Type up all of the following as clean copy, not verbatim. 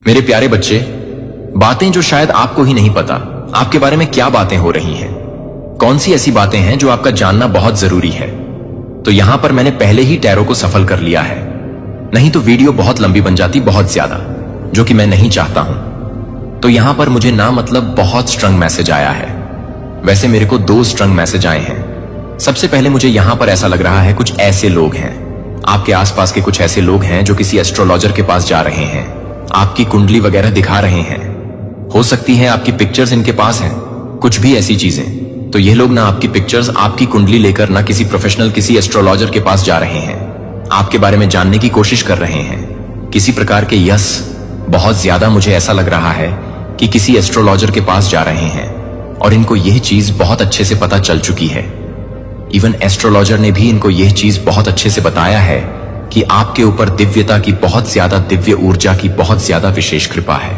मेरे प्यारे बच्चे, बातें जो शायद आपको ही नहीं पता, आपके बारे में क्या बातें हो रही हैं, कौन सी ऐसी बातें हैं जो आपका जानना बहुत जरूरी है। तो यहां पर मैंने पहले ही टैरो को सफल कर लिया है, नहीं तो वीडियो बहुत लंबी बन जाती, बहुत ज्यादा, जो कि मैं नहीं चाहता हूं। तो यहां पर मुझे ना मतलब बहुत स्ट्रंग मैसेज आया है। वैसे मेरे को 2 स्ट्रंग मैसेज आए हैं। सबसे पहले मुझे यहां पर ऐसा लग रहा है कुछ ऐसे लोग हैं, आपके आसपास के कुछ ऐसे लोग हैं जो किसी एस्ट्रोलॉजर के पास जा रहे हैं, आपकी कुंडली वगैरह दिखा रहे हैं। हो सकती है आपकी पिक्चर्स इनके पास हैं, कुछ भी ऐसी चीजें। तो ये लोग ना आपकी पिक्चर्स, आपकी कुंडली लेकर ना किसी प्रोफेशनल, किसी एस्ट्रोलॉजर के पास जा रहे हैं, आपके बारे में जानने की कोशिश कर रहे हैं, किसी प्रकार के यस। बहुत ज्यादा मुझे ऐसा लग रहा है कि किसी एस्ट्रोलॉजर के पास जा रहे हैं और इनको यह चीज बहुत अच्छे से पता चल चुकी है। इवन एस्ट्रोलॉजर ने भी इनको यह चीज बहुत अच्छे से बताया है कि आपके ऊपर दिव्यता की, बहुत ज्यादा दिव्य ऊर्जा की बहुत ज्यादा विशेष कृपा है,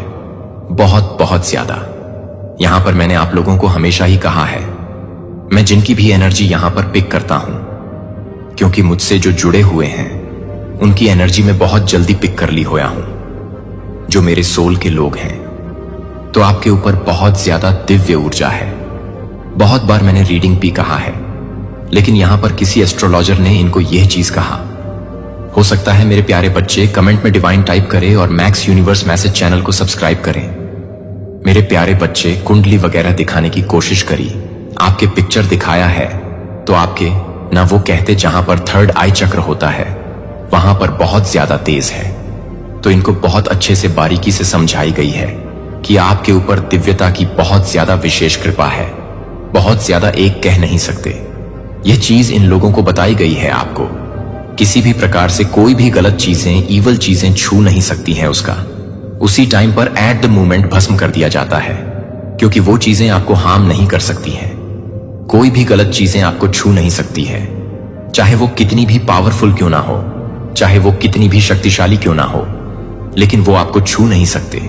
बहुत बहुत ज्यादा। यहां पर मैंने आप लोगों को हमेशा ही कहा है, मैं जिनकी भी एनर्जी यहां पर पिक करता हूं, क्योंकि मुझसे जो जुड़े हुए हैं उनकी एनर्जी में बहुत जल्दी पिक कर ली होया हूं, जो मेरे सोल के लोग हैं। तो आपके ऊपर बहुत ज्यादा दिव्य ऊर्जा है। बहुत बार मैंने रीडिंग भी कहा है, लेकिन यहां पर किसी एस्ट्रोलॉजर ने इनको यह चीज कहा। हो सकता है मेरे प्यारे बच्चे कमेंट में डिवाइन टाइप करें और मैक्स यूनिवर्स मैसेज चैनल को सब्सक्राइब करें। मेरे प्यारे बच्चे, कुंडली वगैरह दिखाने की कोशिश करी, आपके पिक्चर दिखाया है तो आपके ना, वो कहते जहां पर 3rd आई चक्र होता है वहां पर बहुत ज्यादा तेज है। तो इनको बहुत अच्छे से बारीकी से समझाई गई है कि आपके ऊपर दिव्यता की बहुत ज्यादा विशेष कृपा है, बहुत ज्यादा, एक कह नहीं सकते। यह चीज इन लोगों को बताई गई है। आपको किसी भी प्रकार से कोई भी गलत चीजें, ईवल चीजें छू नहीं सकती हैं उसका। उसी टाइम पर एट द मोमेंट भस्म कर दिया जाता है, क्योंकि वो चीजें आपको हार्म नहीं कर सकती हैं। कोई भी गलत चीजें आपको छू नहीं सकती है, चाहे वो कितनी भी पावरफुल क्यों ना हो, चाहे वो कितनी भी शक्तिशाली क्यों ना हो, लेकिन वो आपको छू नहीं सकते।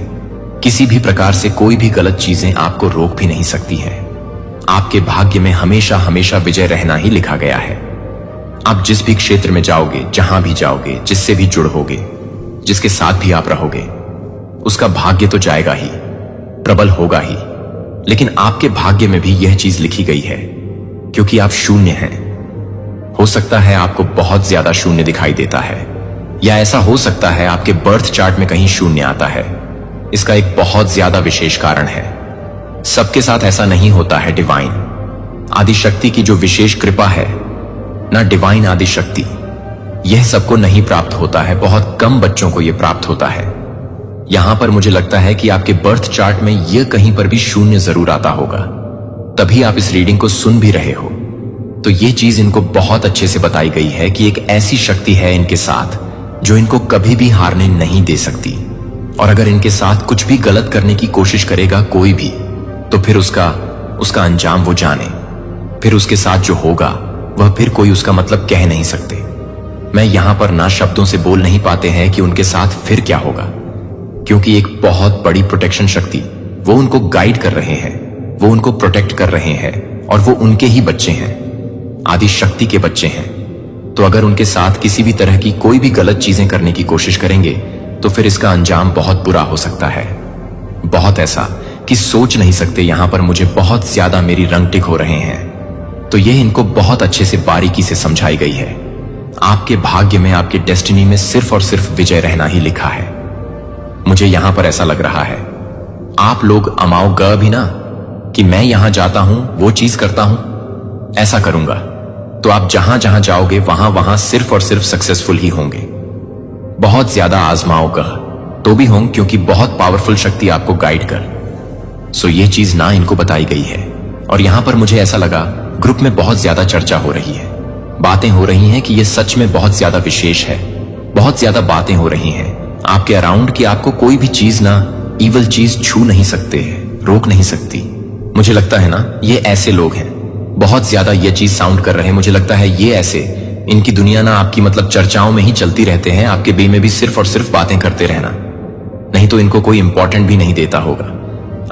किसी भी प्रकार से कोई भी गलत चीजें आपको रोक भी नहीं सकती हैं। आपके भाग्य में हमेशा हमेशा विजय रहना ही लिखा गया है। आप जिस भी क्षेत्र में जाओगे, जहां भी जाओगे, जिससे भी जुड़ोगे, जिसके साथ भी आप रहोगे, उसका भाग्य तो जाएगा ही, प्रबल होगा ही। लेकिन आपके भाग्य में भी यह चीज लिखी गई है, क्योंकि आप शून्य हैं। हो सकता है आपको बहुत ज्यादा शून्य दिखाई देता है, या ऐसा हो सकता है आपके बर्थ चार्ट में कहीं शून्य आता है। इसका एक बहुत ज्यादा विशेष कारण है। सबके साथ ऐसा नहीं होता है। डिवाइन आदिशक्ति की जो विशेष कृपा है ना, डिवाइन आदिशक्ति, यह सबको नहीं प्राप्त होता है, बहुत कम बच्चों को यह प्राप्त होता है। यहां पर मुझे लगता है कि आपके बर्थ चार्ट में यह कहीं पर भी शून्य जरूर आता होगा, तभी आप इस रीडिंग को सुन भी रहे हो। तो यह चीज इनको बहुत अच्छे से बताई गई है कि एक ऐसी शक्ति है इनके साथ जो इनको कभी भी हारने नहीं दे सकती। और अगर इनके साथ कुछ भी गलत करने की कोशिश करेगा कोई भी, तो फिर उसका अंजाम वो जाने। फिर उसके साथ जो होगा वह फिर कोई उसका मतलब कह नहीं सकते। मैं यहां पर ना शब्दों से बोल नहीं पाते हैं कि उनके साथ फिर क्या होगा, क्योंकि एक बहुत बड़ी प्रोटेक्शन शक्ति वो उनको गाइड कर रहे हैं, वो उनको प्रोटेक्ट कर रहे हैं, और वो उनके ही बच्चे हैं, आदि शक्ति के बच्चे हैं। तो अगर उनके साथ किसी भी तरह की कोई भी गलत चीजें करने की कोशिश करेंगे तो फिर इसका अंजाम बहुत बुरा हो सकता है। बहुत ऐसा कि सोच नहीं सकते। यहां पर मुझे बहुत ज्यादा मेरी रंग टिक हो रहे हैं। तो यह इनको बहुत अच्छे से बारीकी से समझाई गई है। आपके भाग्य में, आपके डेस्टिनी में सिर्फ और सिर्फ विजय रहना ही लिखा है। मुझे यहां पर ऐसा लग रहा है आप लोग अमाओगे भी ना कि मैं यहां जाता हूं, वो चीज करता हूं, ऐसा करूंगा, तो आप जहां जहां जाओगे वहां वहां सिर्फ और सिर्फ सक्सेसफुल ही होंगे। बहुत ज्यादा आजमाओगे तो भी होंगे, क्योंकि बहुत पावरफुल शक्ति आपको गाइड कर। सो ये चीज ना इनको बताई गई है। और यहां पर मुझे ऐसा लगा ग्रुप में बहुत ज्यादा चर्चा हो रही है, बातें हो रही हैं कि ये सच में बहुत ज्यादा विशेष है। बहुत ज्यादा बातें हो रही हैं आपके अराउंड कि आपको कोई भी चीज ना, ईवल चीज छू नहीं सकते हैं, रोक नहीं सकती। मुझे लगता है ना ये ऐसे लोग हैं, बहुत ज्यादा ये चीज साउंड कर रहे हैं। मुझे लगता है ये ऐसे, इनकी दुनिया ना आपकी मतलब चर्चाओं में ही चलती रहते हैं, आपके बे में भी सिर्फ और सिर्फ बातें करते रहना, नहीं तो इनको कोई इंपॉर्टेंट भी नहीं देता होगा।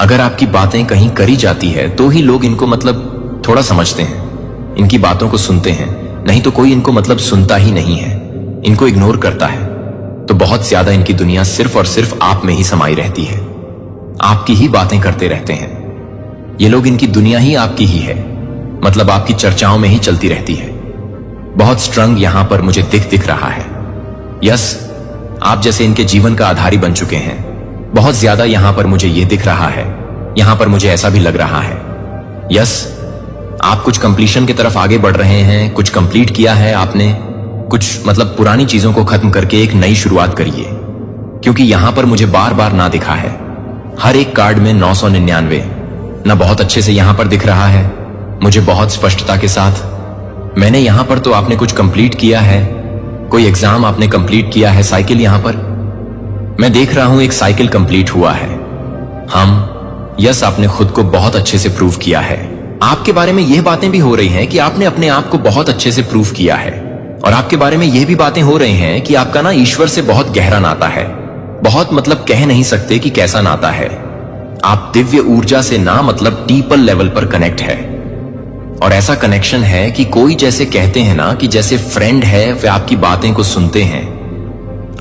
अगर आपकी बातें कहीं करी जाती है तो ही लोग इनको मतलब थोड़ा समझते हैं, इनकी बातों को सुनते हैं, नहीं तो कोई इनको मतलब सुनता ही नहीं है, इनको इग्नोर करता है। तो बहुत ज्यादा इनकी दुनिया सिर्फ और सिर्फ आप में ही समाई रहती है। आपकी ही बातें करते रहते हैं ये लोग, इनकी दुनिया ही आपकी ही है, मतलब आपकी चर्चाओं में ही चलती रहती है। बहुत स्ट्रंग यहां पर मुझे दिख रहा है। यस, आप जैसे इनके जीवन का आधारी बन चुके हैं। बहुत ज्यादा यहां पर मुझे ये दिख रहा है, यहां पर मुझे ऐसा भी लग रहा है। यस, आप कुछ कंप्लीशन की तरफ आगे बढ़ रहे हैं, कुछ कंप्लीट किया है आपने, कुछ मतलब पुरानी चीजों को खत्म करके एक नई शुरुआत करिए, क्योंकि यहां पर मुझे बार बार ना दिखा है। हर एक कार्ड में 999 ना बहुत अच्छे से यहां पर दिख रहा है मुझे, बहुत स्पष्टता के साथ। मैंने यहां पर तो आपने कुछ कंप्लीट किया है, कोई एग्जाम आपने कंप्लीट किया है। साइकिल यहां पर मैं देख रहा हूं, एक साइकिल कंप्लीट हुआ है। यस, आपने खुद को बहुत अच्छे से प्रूव किया है। आपके बारे में यह बातें भी हो रही हैं कि आपने अपने आप को बहुत अच्छे से प्रूव किया है, और आपके बारे में यह भी बातें हो रही हैं कि आपका ना ईश्वर से बहुत गहरा नाता है। बहुत मतलब कह नहीं सकते कि कैसा नाता है। आप दिव्य ऊर्जा से ना मतलब डीपर लेवल पर कनेक्ट है, और ऐसा कनेक्शन है कि कोई जैसे कहते हैं ना कि जैसे फ्रेंड है, वे आपकी बातें को सुनते हैं,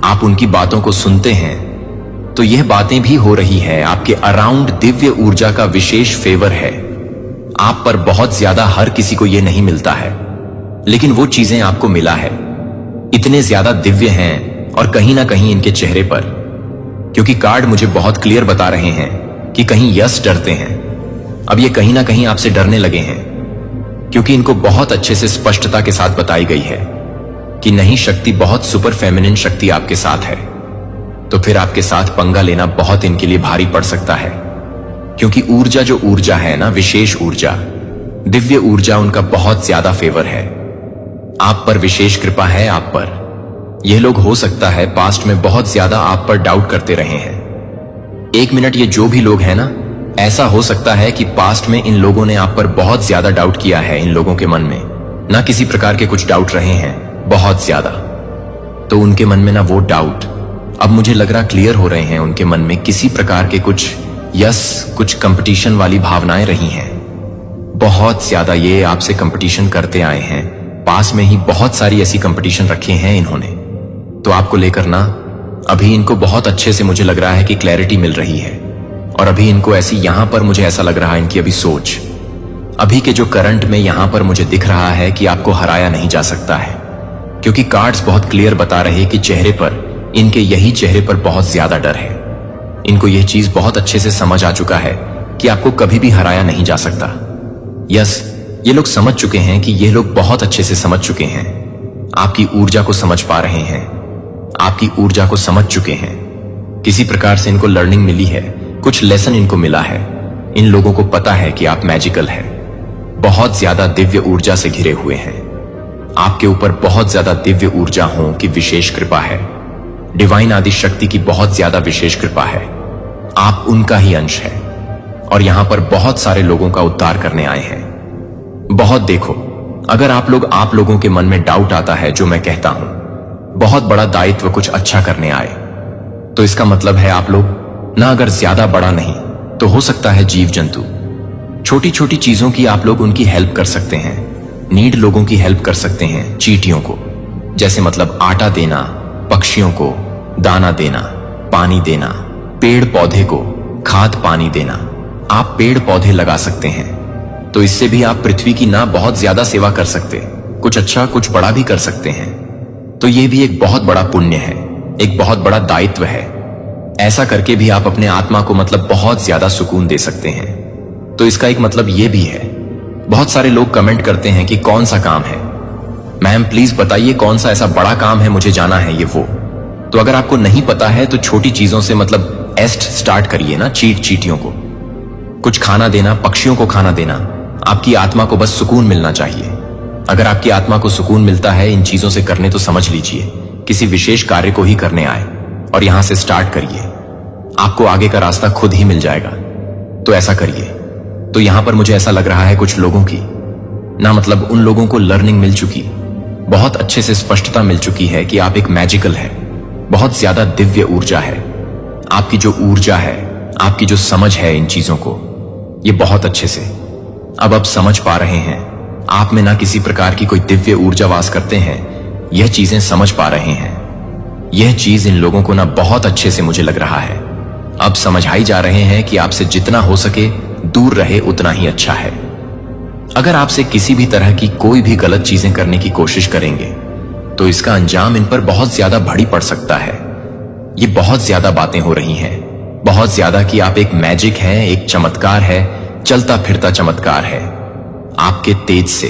आप उनकी बातों को सुनते हैं। तो यह बातें भी हो रही है, आपके अराउंड दिव्य ऊर्जा का विशेष फेवर है आप पर। बहुत ज्यादा हर किसी को यह नहीं मिलता है, लेकिन वो चीजें आपको मिला है। इतने ज्यादा दिव्य हैं, और कहीं ना कहीं इनके चेहरे पर, क्योंकि कार्ड मुझे बहुत क्लियर बता रहे हैं कि कहीं यस डरते हैं। अब ये कहीं ना कहीं आपसे डरने लगे हैं, क्योंकि इनको बहुत अच्छे से स्पष्टता के साथ बताई गई है कि नहीं, शक्ति बहुत सुपर फेमिनिन शक्ति आपके साथ है। तो फिर आपके साथ पंगा लेना बहुत इनके लिए भारी पड़ सकता है, क्योंकि ऊर्जा जो ऊर्जा है ना, विशेष ऊर्जा, दिव्य ऊर्जा, उनका बहुत ज्यादा फेवर है आप पर, विशेष कृपा है आप पर। यह लोग हो सकता है पास्ट में बहुत ज्यादा आप पर डाउट करते रहे हैं। एक मिनट, ये जो भी लोग हैं ना, ऐसा हो सकता है कि पास्ट में इन लोगों ने आप पर बहुत ज्यादा डाउट किया है। इन लोगों के मन में ना किसी प्रकार के कुछ डाउट रहे हैं, बहुत ज्यादा। तो उनके मन में ना वो डाउट अब मुझे लग रहा क्लियर हो रहे हैं। उनके मन में किसी प्रकार के कुछ कंपटीशन वाली भावनाएं रही हैं। बहुत ज्यादा ये आपसे कंपटीशन करते आए हैं, पास में ही बहुत सारी ऐसी कंपटीशन रखे हैं इन्होंने। तो आपको लेकर ना अभी इनको बहुत अच्छे से मुझे लग रहा है कि क्लैरिटी मिल रही है, और अभी इनको ऐसी यहां पर मुझे ऐसा लग रहा है, इनकी अभी सोच, अभी के जो करंट में यहां पर मुझे दिख रहा है कि आपको हराया नहीं जा सकता है, क्योंकि कार्ड्स बहुत क्लियर बता रहे कि चेहरे पर, इनके यही चेहरे पर बहुत ज्यादा डर है। इनको यह चीज बहुत अच्छे से समझ आ चुका है कि आपको कभी भी हराया नहीं जा सकता। यस, ये लोग समझ चुके हैं कि ये लोग बहुत अच्छे से समझ चुके हैं, आपकी ऊर्जा को समझ पा रहे हैं, आपकी ऊर्जा को समझ चुके हैं। किसी प्रकार से इनको लर्निंग मिली है, कुछ लेसन इनको मिला है। इन लोगों को पता है कि आप मैजिकल हैं, बहुत ज्यादा दिव्य ऊर्जा से घिरे हुए हैं। आपके ऊपर बहुत ज्यादा दिव्य ऊर्जा हो की विशेष कृपा है, डिवाइन आदि शक्ति की बहुत ज्यादा विशेष कृपा है। आप उनका ही अंश है, और यहां पर बहुत सारे लोगों का उद्धार करने आए हैं। बहुत देखो, अगर आप लोगों के मन में डाउट आता है जो मैं कहता हूं, बहुत बड़ा दायित्व कुछ अच्छा करने आए, तो इसका मतलब है आप लोग ना, अगर ज्यादा बड़ा नहीं तो हो सकता है जीव जंतु, छोटी छोटी चीजों की आप लोग उनकी हेल्प कर सकते हैं, नीड लोगों की हेल्प कर सकते हैं, चींटियों को, जैसे मतलब आटा देना, पक्षियों को दाना देना, पानी देना, पेड़ पौधे को खाद पानी देना। आप पेड़ पौधे लगा सकते हैं, तो इससे भी आप पृथ्वी की ना बहुत ज्यादा सेवा कर सकते, कुछ अच्छा कुछ बड़ा भी कर सकते हैं। तो ये भी एक बहुत बड़ा पुण्य है, एक बहुत बड़ा दायित्व है। ऐसा करके भी आप अपने आत्मा को मतलब बहुत ज्यादा सुकून दे सकते हैं। तो इसका एक मतलब ये भी है, बहुत सारे लोग कमेंट करते हैं कि कौन सा काम है, मैम प्लीज बताइए कौन सा ऐसा बड़ा काम है, मुझे जाना है ये वो। तो अगर आपको नहीं पता है तो छोटी चीजों से मतलब एस्ट स्टार्ट करिए ना, चींटियों को कुछ खाना देना, पक्षियों को खाना देना। आपकी आत्मा को बस सुकून मिलना चाहिए। अगर आपकी आत्मा को सुकून मिलता है इन चीजों से करने, तो समझ लीजिए किसी विशेष कार्य को ही करने आए, और यहां से स्टार्ट करिए, आपको आगे का रास्ता खुद ही मिल जाएगा। तो ऐसा करिए। तो यहां पर मुझे ऐसा लग रहा है कुछ लोगों की ना मतलब उन लोगों को लर्निंग मिल चुकी, बहुत अच्छे से स्पष्टता मिल चुकी है कि आप एक मैजिकल है, बहुत ज्यादा दिव्य ऊर्जा है। आपकी जो ऊर्जा है, आपकी जो समझ है इन चीजों को, ये बहुत अच्छे से अब समझ पा रहे हैं। आप में ना किसी प्रकार की कोई दिव्य ऊर्जा वास करते हैं, यह चीजें समझ पा रहे हैं। यह चीज इन लोगों को ना बहुत अच्छे से मुझे लग रहा है। अब समझाई जा रहे हैं कि आपसे जितना हो सके दूर रहे उतना ही अच्छा है। अगर आपसे किसी भी तरह की कोई भी गलत चीजें करने की कोशिश करेंगे तो इसका अंजाम इन पर बहुत ज्यादा भारी पड़ सकता है। ये बहुत ज्यादा बातें हो रही हैं, बहुत ज्यादा कि आप एक मैजिक हैं, एक चमत्कार है, चलता फिरता चमत्कार है। आपके तेज से,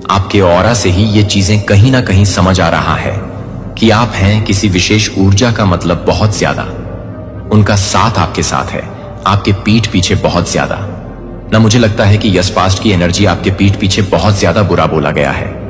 आपके ऑरा से ही ये चीजें कहीं ना कहीं समझ आ रहा है कि आप हैं किसी विशेष ऊर्जा का, मतलब बहुत ज्यादा। उनका साथ आपके साथ है, आपके पीठ पीछे बहुत ज्यादा। ना मुझे लगता है कि यस पास्ट की एनर्जी आपके पीठ पीछे बहुत ज्यादा बुरा बोला गया है।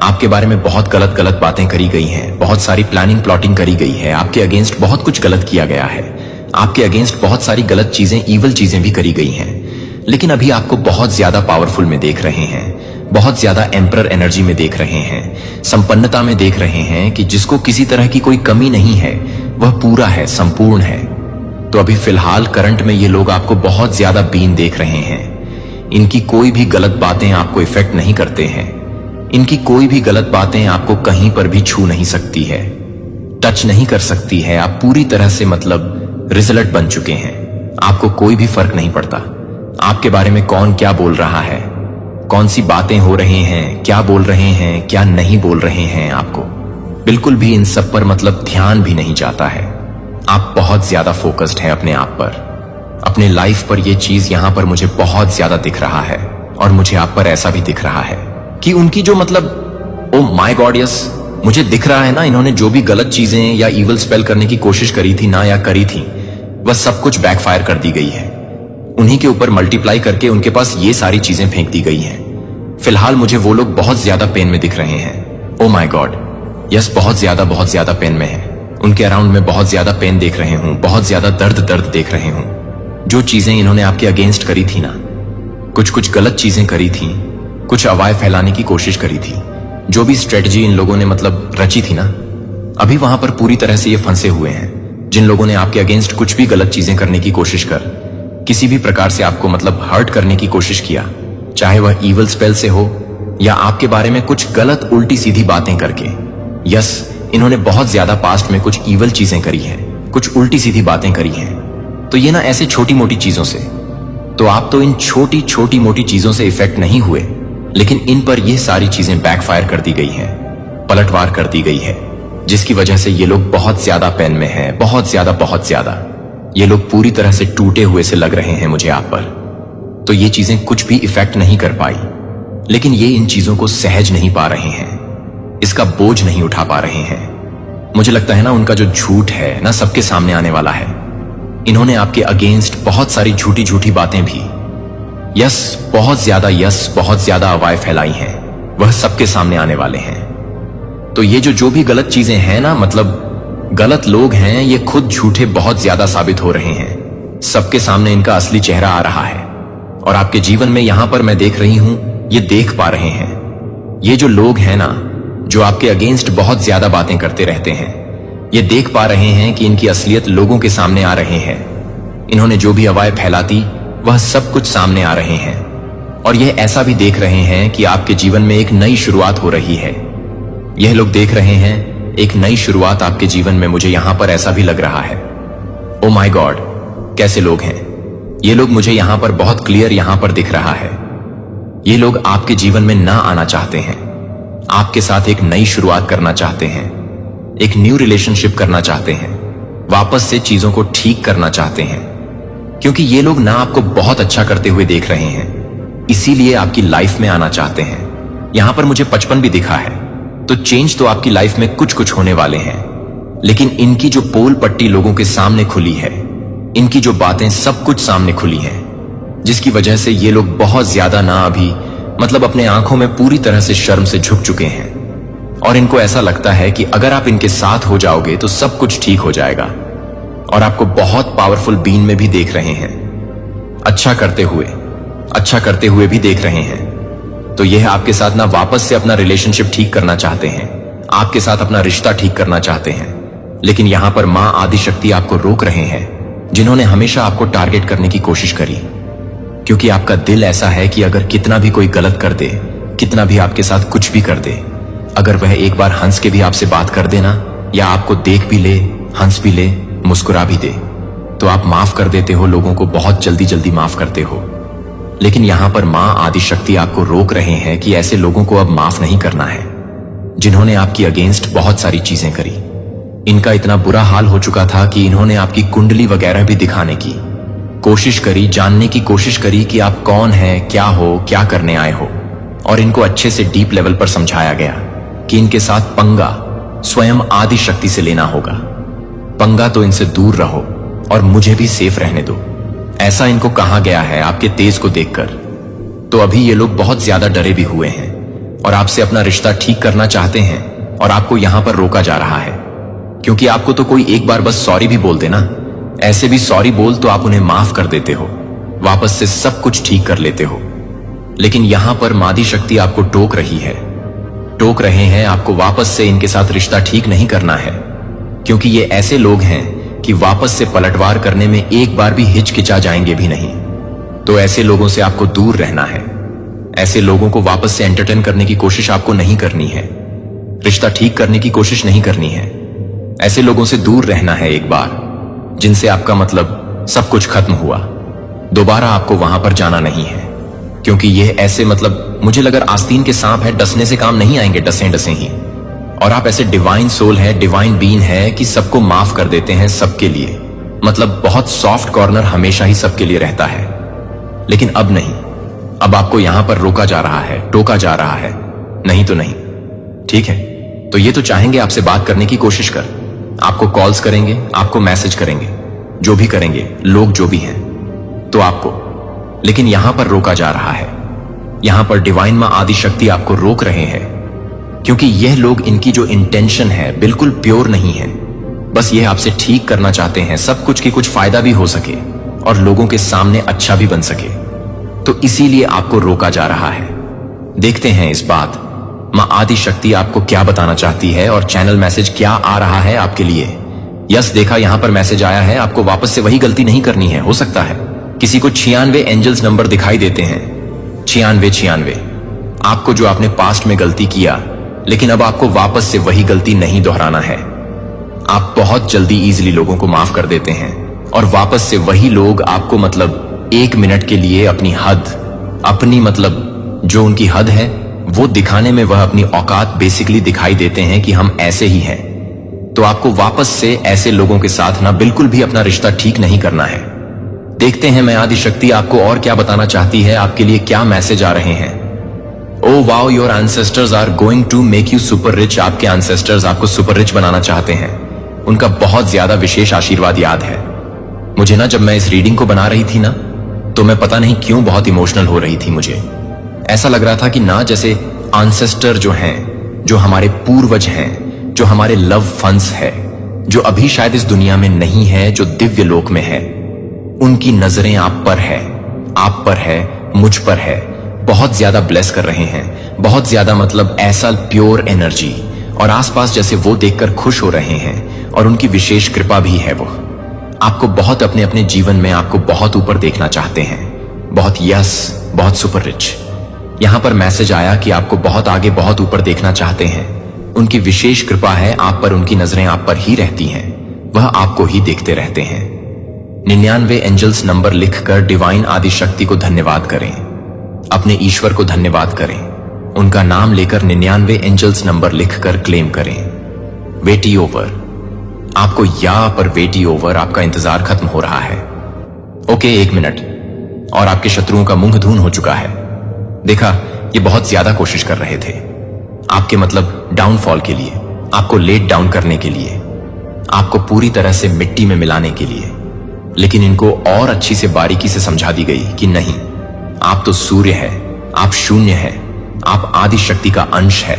आपके बारे में बहुत गलत गलत बातें करी गई हैं, बहुत सारी प्लानिंग प्लॉटिंग करी गई है, आपके अगेंस्ट बहुत कुछ गलत किया गया है, आपके अगेंस्ट बहुत सारी गलत चीजें, ईवल चीजें भी करी गई हैं। लेकिन अभी आपको बहुत ज्यादा पावरफुल में देख रहे हैं, बहुत ज्यादा एम्परर एनर्जी में देख रहे हैं, संपन्नता में देख रहे हैं कि जिसको किसी तरह की कोई कमी नहीं है, वह पूरा है, संपूर्ण है। तो अभी फिलहाल करंट में ये लोग आपको बहुत ज्यादा बीन देख रहे हैं। इनकी कोई भी गलत बातें आपको इफेक्ट नहीं करते हैं। इनकी कोई भी गलत बातें आपको कहीं पर भी छू नहीं सकती है, टच नहीं कर सकती है। आप पूरी तरह से मतलब रिजल्ट बन चुके हैं। आपको कोई भी फर्क नहीं पड़ता आपके बारे में कौन क्या बोल रहा है, कौन सी बातें हो रही हैं, क्या बोल रहे हैं, क्या नहीं बोल रहे हैं। आपको बिल्कुल भी इन सब पर मतलब ध्यान भी नहीं जाता है। आप बहुत ज्यादा फोकस्ड हैं अपने आप पर, अपने लाइफ पर। यह चीज यहां पर मुझे बहुत ज्यादा दिख रहा है और मुझे आप पर ऐसा भी दिख रहा है कि उनकी जो मतलब, ओ माय गॉड यस, मुझे दिख रहा है ना, इन्होंने जो भी गलत चीजें या इविल स्पेल करने की कोशिश करी थी ना, या करी थी, वह सब कुछ बैकफायर कर दी गई है। उन्हीं के ऊपर मल्टीप्लाई करके उनके पास ये सारी चीजें फेंक दी गई हैं। फिलहाल मुझे वो लोग बहुत ज्यादा पेन में दिख रहे हैं। ओ माय गॉड यस, बहुत ज्यादा पेन में है। उनके अराउंड में बहुत ज्यादा पेन देख रहे हूं, बहुत ज्यादा दर्द देख रहे हूं। जो चीजें इन्होंने आपके अगेंस्ट करी थी ना, कुछ गलत चीजें करी थी, कुछ अवाय फैलाने की कोशिश करी थी, जो भी स्ट्रेटजी इन लोगों ने मतलब रची थी ना, अभी वहां पर पूरी तरह से ये फंसे हुए हैं। जिन लोगों ने आपके अगेंस्ट कुछ भी गलत चीजें करने की कोशिश कर, किसी भी प्रकार से आपको मतलब हर्ट करने की कोशिश किया, चाहे वह ईवल स्पेल से हो या आपके बारे में कुछ गलत उल्टी सीधी बातें करके। यस, इन्होंने बहुत ज्यादा पास्ट में कुछ ईवल चीजें करी हैं, कुछ उल्टी सीधी बातें करी हैं। तो ये ना ऐसे छोटी मोटी चीजों से, तो आप तो इन छोटी मोटी चीजों से इफेक्ट नहीं हुए, लेकिन इन पर यह सारी चीजें बैकफायर कर दी गई हैं, पलटवार कर दी गई है, जिसकी वजह से ये लोग बहुत ज्यादा पेन में हैं, बहुत ज्यादा। ये लोग पूरी तरह से टूटे हुए से लग रहे हैं मुझे आप पर। तो ये चीजें कुछ भी इफेक्ट नहीं कर पाई, लेकिन ये इन चीजों को सहज नहीं पा रहे हैं, इसका बोझ नहीं उठा पा रहे हैं। मुझे लगता है ना, उनका जो झूठ है ना, सबके सामने आने वाला है। इन्होंने आपके अगेंस्ट बहुत सारी झूठी बातें भी, बहुत ज्यादा अवाय फैलाई हैं, वह सबके सामने आने वाले हैं। तो ये जो भी गलत चीजें हैं ना, मतलब गलत लोग हैं, ये खुद झूठे बहुत ज्यादा साबित हो रहे हैं। सबके सामने इनका असली चेहरा आ रहा है और आपके जीवन में यहां पर मैं देख रही हूं, ये देख पा रहे हैं। ये जो लोग हैं ना, जो आपके अगेंस्ट बहुत ज्यादा बातें करते रहते हैं, ये देख पा रहे हैं कि इनकी असलियत लोगों के सामने आ रहे हैं। इन्होंने जो भी अवाय फैलाती, वह सब कुछ सामने आ रहे हैं। और यह ऐसा भी देख रहे हैं कि आपके जीवन में एक नई शुरुआत हो रही है। यह लोग देख रहे हैं एक नई शुरुआत आपके जीवन में। मुझे यहां पर ऐसा भी लग रहा है। ओ माय गॉड, कैसे लोग हैं ये लोग, मुझे यहां पर बहुत क्लियर यहां पर दिख रहा है। ये लोग आपके जीवन में ना आना चाहते हैं, आपके साथ एक नई शुरुआत करना चाहते हैं, एक न्यू रिलेशनशिप करना चाहते हैं, वापस से चीजों को ठीक करना चाहते हैं। क्योंकि ये लोग ना आपको बहुत अच्छा करते हुए देख रहे हैं, इसीलिए आपकी लाइफ में आना चाहते हैं। यहां पर मुझे 55 भी दिखा है। तो चेंज तो आपकी लाइफ में कुछ होने वाले हैं, लेकिन इनकी जो पोल पट्टी लोगों के सामने खुली है, इनकी जो बातें सब कुछ सामने खुली हैं, जिसकी वजह से ये लोग बहुत ज्यादा ना अभी मतलब अपने आंखों में पूरी तरह से शर्म से झुक चुके हैं। और इनको ऐसा लगता है कि अगर आप इनके साथ हो जाओगे तो सब कुछ ठीक हो जाएगा। और आपको बहुत पावरफुल बीन में भी देख रहे हैं, अच्छा करते हुए भी देख रहे हैं। तो यह आपके साथ ना वापस से अपना रिलेशनशिप ठीक करना चाहते हैं, आपके साथ अपना रिश्ता ठीक करना चाहते हैं। लेकिन यहां पर मां आदिशक्ति आपको रोक रहे हैं, जिन्होंने हमेशा आपको टारगेट करने की कोशिश करी। क्योंकि आपका दिल ऐसा है कि अगर कितना भी कोई गलत कर दे, कितना भी आपके साथ कुछ भी कर दे, अगर वह एक बार हंस के भी आपसे बात कर देना, या आपको देख भी ले, हंस भी ले, मुस्कुरा भी दे, तो आप माफ कर देते हो, लोगों को बहुत जल्दी जल्दी माफ करते हो। लेकिन यहां पर मां आदिशक्ति आपको रोक रहे हैं कि ऐसे लोगों को अब माफ नहीं करना है, जिन्होंने आपकी अगेंस्ट बहुत सारी चीजें करी। इनका इतना बुरा हाल हो चुका था कि इन्होंने आपकी कुंडली वगैरह भी दिखाने की कोशिश करी, जानने की कोशिश करी कि आप कौन हैं, क्या हो, क्या करने आए हो। और इनको अच्छे से डीप लेवल पर समझाया गया कि इनके साथ पंगा स्वयं आदिशक्ति से लेना होगा। पंगा तो इनसे दूर रहो और मुझे भी सेफ रहने दो, ऐसा इनको कहा गया है आपके तेज को देखकर। तो अभी ये लोग बहुत ज्यादा डरे भी हुए हैं और आपसे अपना रिश्ता ठीक करना चाहते हैं, और आपको यहां पर रोका जा रहा है क्योंकि आपको तो कोई एक बार बस सॉरी भी बोल देना, ऐसे भी सॉरी बोल तो आप उन्हें माफ कर देते हो, वापस से सब कुछ ठीक कर लेते हो। लेकिन यहां पर मादी शक्ति आपको टोक रही है, टोक रहे हैं आपको वापस से इनके साथ रिश्ता ठीक नहीं करना है, क्योंकि ये ऐसे लोग हैं कि वापस से पलटवार करने में एक बार भी हिचकिचा जाएंगे भी नहीं। तो ऐसे लोगों से आपको दूर रहना है, ऐसे लोगों को वापस से एंटरटेन करने की कोशिश आपको नहीं करनी है, रिश्ता ठीक करने की कोशिश नहीं करनी है। ऐसे लोगों से दूर रहना है एक बार, जिनसे आपका मतलब सब कुछ खत्म हुआ। दोबारा आपको वहां पर जाना नहीं है, क्योंकि ये ऐसे मतलब मुझे लगा आस्तीन के सांप है, डसने से काम नहीं आएंगे, डसे डसे ही। और आप ऐसे डिवाइन सोल है, डिवाइन बीन है कि सबको माफ कर देते हैं सबके लिए, मतलब बहुत सॉफ्ट कॉर्नर हमेशा ही सबके लिए रहता है। लेकिन अब नहीं, अब आपको यहां पर रोका जा रहा है, टोका जा रहा है, नहीं तो नहीं। ठीक है, तो ये तो चाहेंगे आपसे बात करने की कोशिश कर, आपको कॉल्स करेंगे, आपको मैसेज करेंगे, जो भी करेंगे लोग जो भी हैं, तो आपको, लेकिन यहां पर रोका जा रहा है। यहां पर डिवाइन मां आदिशक्ति आपको रोक रहे हैं, क्योंकि यह लोग, इनकी जो इंटेंशन है बिल्कुल प्योर नहीं है। बस ये आपसे ठीक करना चाहते हैं, सब कुछ की कुछ फायदा भी हो सके और लोगों के सामने अच्छा भी बन सके, तो इसीलिए आपको रोका जा रहा है। देखते हैं इस बात मां आदिशक्ति आपको क्या बताना चाहती है और चैनल मैसेज क्या आ रहा है आपके लिए। यस, देखा यहां पर मैसेज आया है, आपको वापस से वही गलती नहीं करनी है। हो सकता है किसी को 96 एंजल्स नंबर दिखाई देते हैं, 96 आपको, जो आपने पास्ट में गलती किया, लेकिन अब आपको वापस से वही गलती नहीं दोहराना है। आप बहुत जल्दी इजीली लोगों को माफ कर देते हैं और वापस से वही लोग आपको मतलब 1 मिनट के लिए अपनी हद, अपनी मतलब जो उनकी हद है वो दिखाने में, वह अपनी औकात बेसिकली दिखाई देते हैं कि हम ऐसे ही हैं। तो आपको वापस से ऐसे लोगों के साथ ना बिल्कुल भी अपना रिश्ता ठीक नहीं करना है। देखते हैं मैं आदिशक्ति आपको और क्या बताना चाहती है, आपके लिए क्या मैसेज आ रहे हैं। Oh wow, your ancestors are going to make you super rich. आपके एंसेस्टर्स आपको सुपर रिच बनाना चाहते हैं, उनका बहुत ज्यादा विशेष आशीर्वाद याद है मुझे ना। जब मैं इस रीडिंग को बना रही थी ना, तो मैं पता नहीं क्यों बहुत इमोशनल हो रही थी। मुझे ऐसा लग रहा था कि ना जैसे एंसेस्टर जो हैं, जो हमारे पूर्वज हैं, जो हमारे लव फंड्स है, जो अभी शायद इस दुनिया में नहीं है, जो दिव्य लोक में है, उनकी नजरें आप पर है, आप पर है, मुझ पर है, बहुत ज्यादा ब्लेस कर रहे हैं, बहुत ज्यादा मतलब ऐसा प्योर एनर्जी, और आसपास जैसे वो देखकर खुश हो रहे हैं और उनकी विशेष कृपा भी है। वो आपको बहुत अपने अपने जीवन में आपको बहुत ऊपर देखना चाहते हैं, बहुत यस, बहुत सुपर रिच। यहां पर मैसेज आया कि आपको बहुत आगे, बहुत ऊपर देखना चाहते हैं। उनकी विशेष कृपा है आप पर, उनकी नजरें आप पर ही रहती हैं, वह आपको ही देखते रहते हैं। 99 एंजल्स नंबर लिखकर डिवाइन आदिशक्ति को धन्यवाद करें, अपने ईश्वर को धन्यवाद करें, उनका नाम लेकर 99 एंजल्स नंबर लिखकर क्लेम करें। वेटी ओवर, आपको या पर वेटी ओवर, आपका इंतजार खत्म हो रहा है। ओके, 1 मिनट और आपके शत्रुओं का मुंह धून हो चुका है। देखा, ये बहुत ज्यादा कोशिश कर रहे थे आपके मतलब डाउनफॉल के लिए, आपको लेट डाउन करने के लिए, आपको पूरी तरह से मिट्टी में मिलाने के लिए। लेकिन इनको और अच्छी से बारीकी से समझा दी गई कि नहीं, आप तो सूर्य है, आप शून्य है, आप आदिशक्ति का अंश है,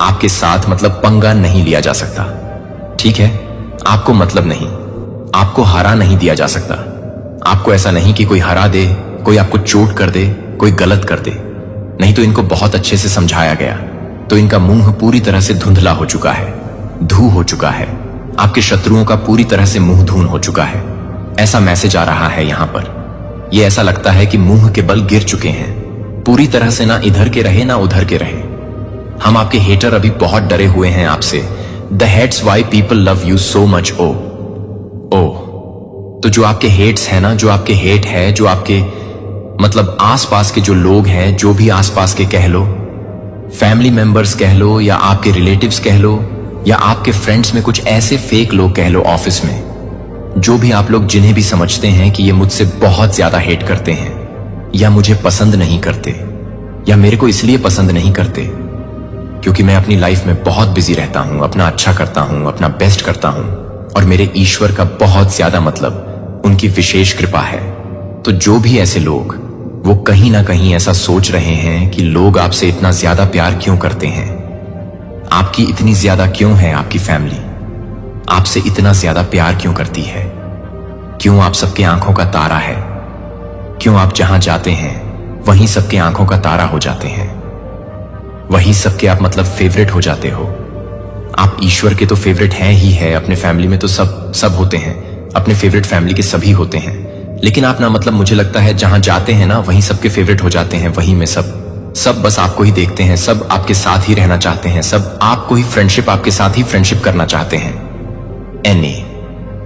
आपके साथ मतलब पंगा नहीं लिया जा सकता। ठीक है, आपको मतलब नहीं, आपको हरा नहीं दिया जा सकता। आपको ऐसा नहीं कि कोई हरा दे, कोई आपको चोट कर दे, कोई गलत कर दे, नहीं तो इनको बहुत अच्छे से समझाया गया, तो इनका मुंह पूरी तरह से धुंधला हो चुका है, धू हो चुका है, आपके शत्रुओं का पूरी तरह से मुंह धून हो चुका है। ऐसा मैसेज आ रहा है यहां पर। यह ऐसा लगता है कि मुंह के बल गिर चुके हैं, पूरी तरह से ना इधर के रहे ना उधर के रहे। हम आपके हेटर अभी बहुत डरे हुए हैं आपसे, the hates why people love you so much. ओ तो जो आपके हेट्स है ना, जो आपके हेट है, जो आपके मतलब आसपास के जो लोग हैं, जो भी आसपास के कह लो, फैमिली मेंबर्स कह लो या आपके रिलेटिव्स कह लो या आपके फ्रेंड्स में कुछ ऐसे फेक लोग कह लो ऑफिस में, जो भी आप लोग जिन्हें भी समझते हैं कि ये मुझसे बहुत ज्यादा हेट करते हैं या मुझे पसंद नहीं करते या मेरे को इसलिए पसंद नहीं करते क्योंकि मैं अपनी लाइफ में बहुत बिजी रहता हूं, अपना अच्छा करता हूं, अपना बेस्ट करता हूं और मेरे ईश्वर का बहुत ज्यादा मतलब उनकी विशेष कृपा है। तो जो भी ऐसे लोग, वो कहीं ना कहीं ऐसा सोच रहे हैं कि लोग आपसे इतना ज्यादा प्यार क्यों करते हैं, आपकी इतनी ज्यादा क्यों है आपकी फैमिली, आपसे इतना ज्यादा प्यार क्यों करती है, क्यों आप सबके आंखों का तारा है, क्यों आप जहां जाते हैं वहीं सबके आंखों का तारा हो जाते हैं, वहीं सबके आप मतलब फेवरेट हो जाते हो। आप ईश्वर के तो फेवरेट हैं ही है, अपने फैमिली में तो सब होते हैं, अपने फेवरेट फैमिली के सभी होते हैं, लेकिन आप ना मतलब मुझे लगता है जहां जाते हैं ना वहीं सबके फेवरेट हो जाते हैं, वहीं में सब बस आपको ही देखते हैं, सब आपके साथ ही रहना चाहते हैं, सब आपको ही फ्रेंडशिप, आपके साथ ही फ्रेंडशिप करना चाहते हैं।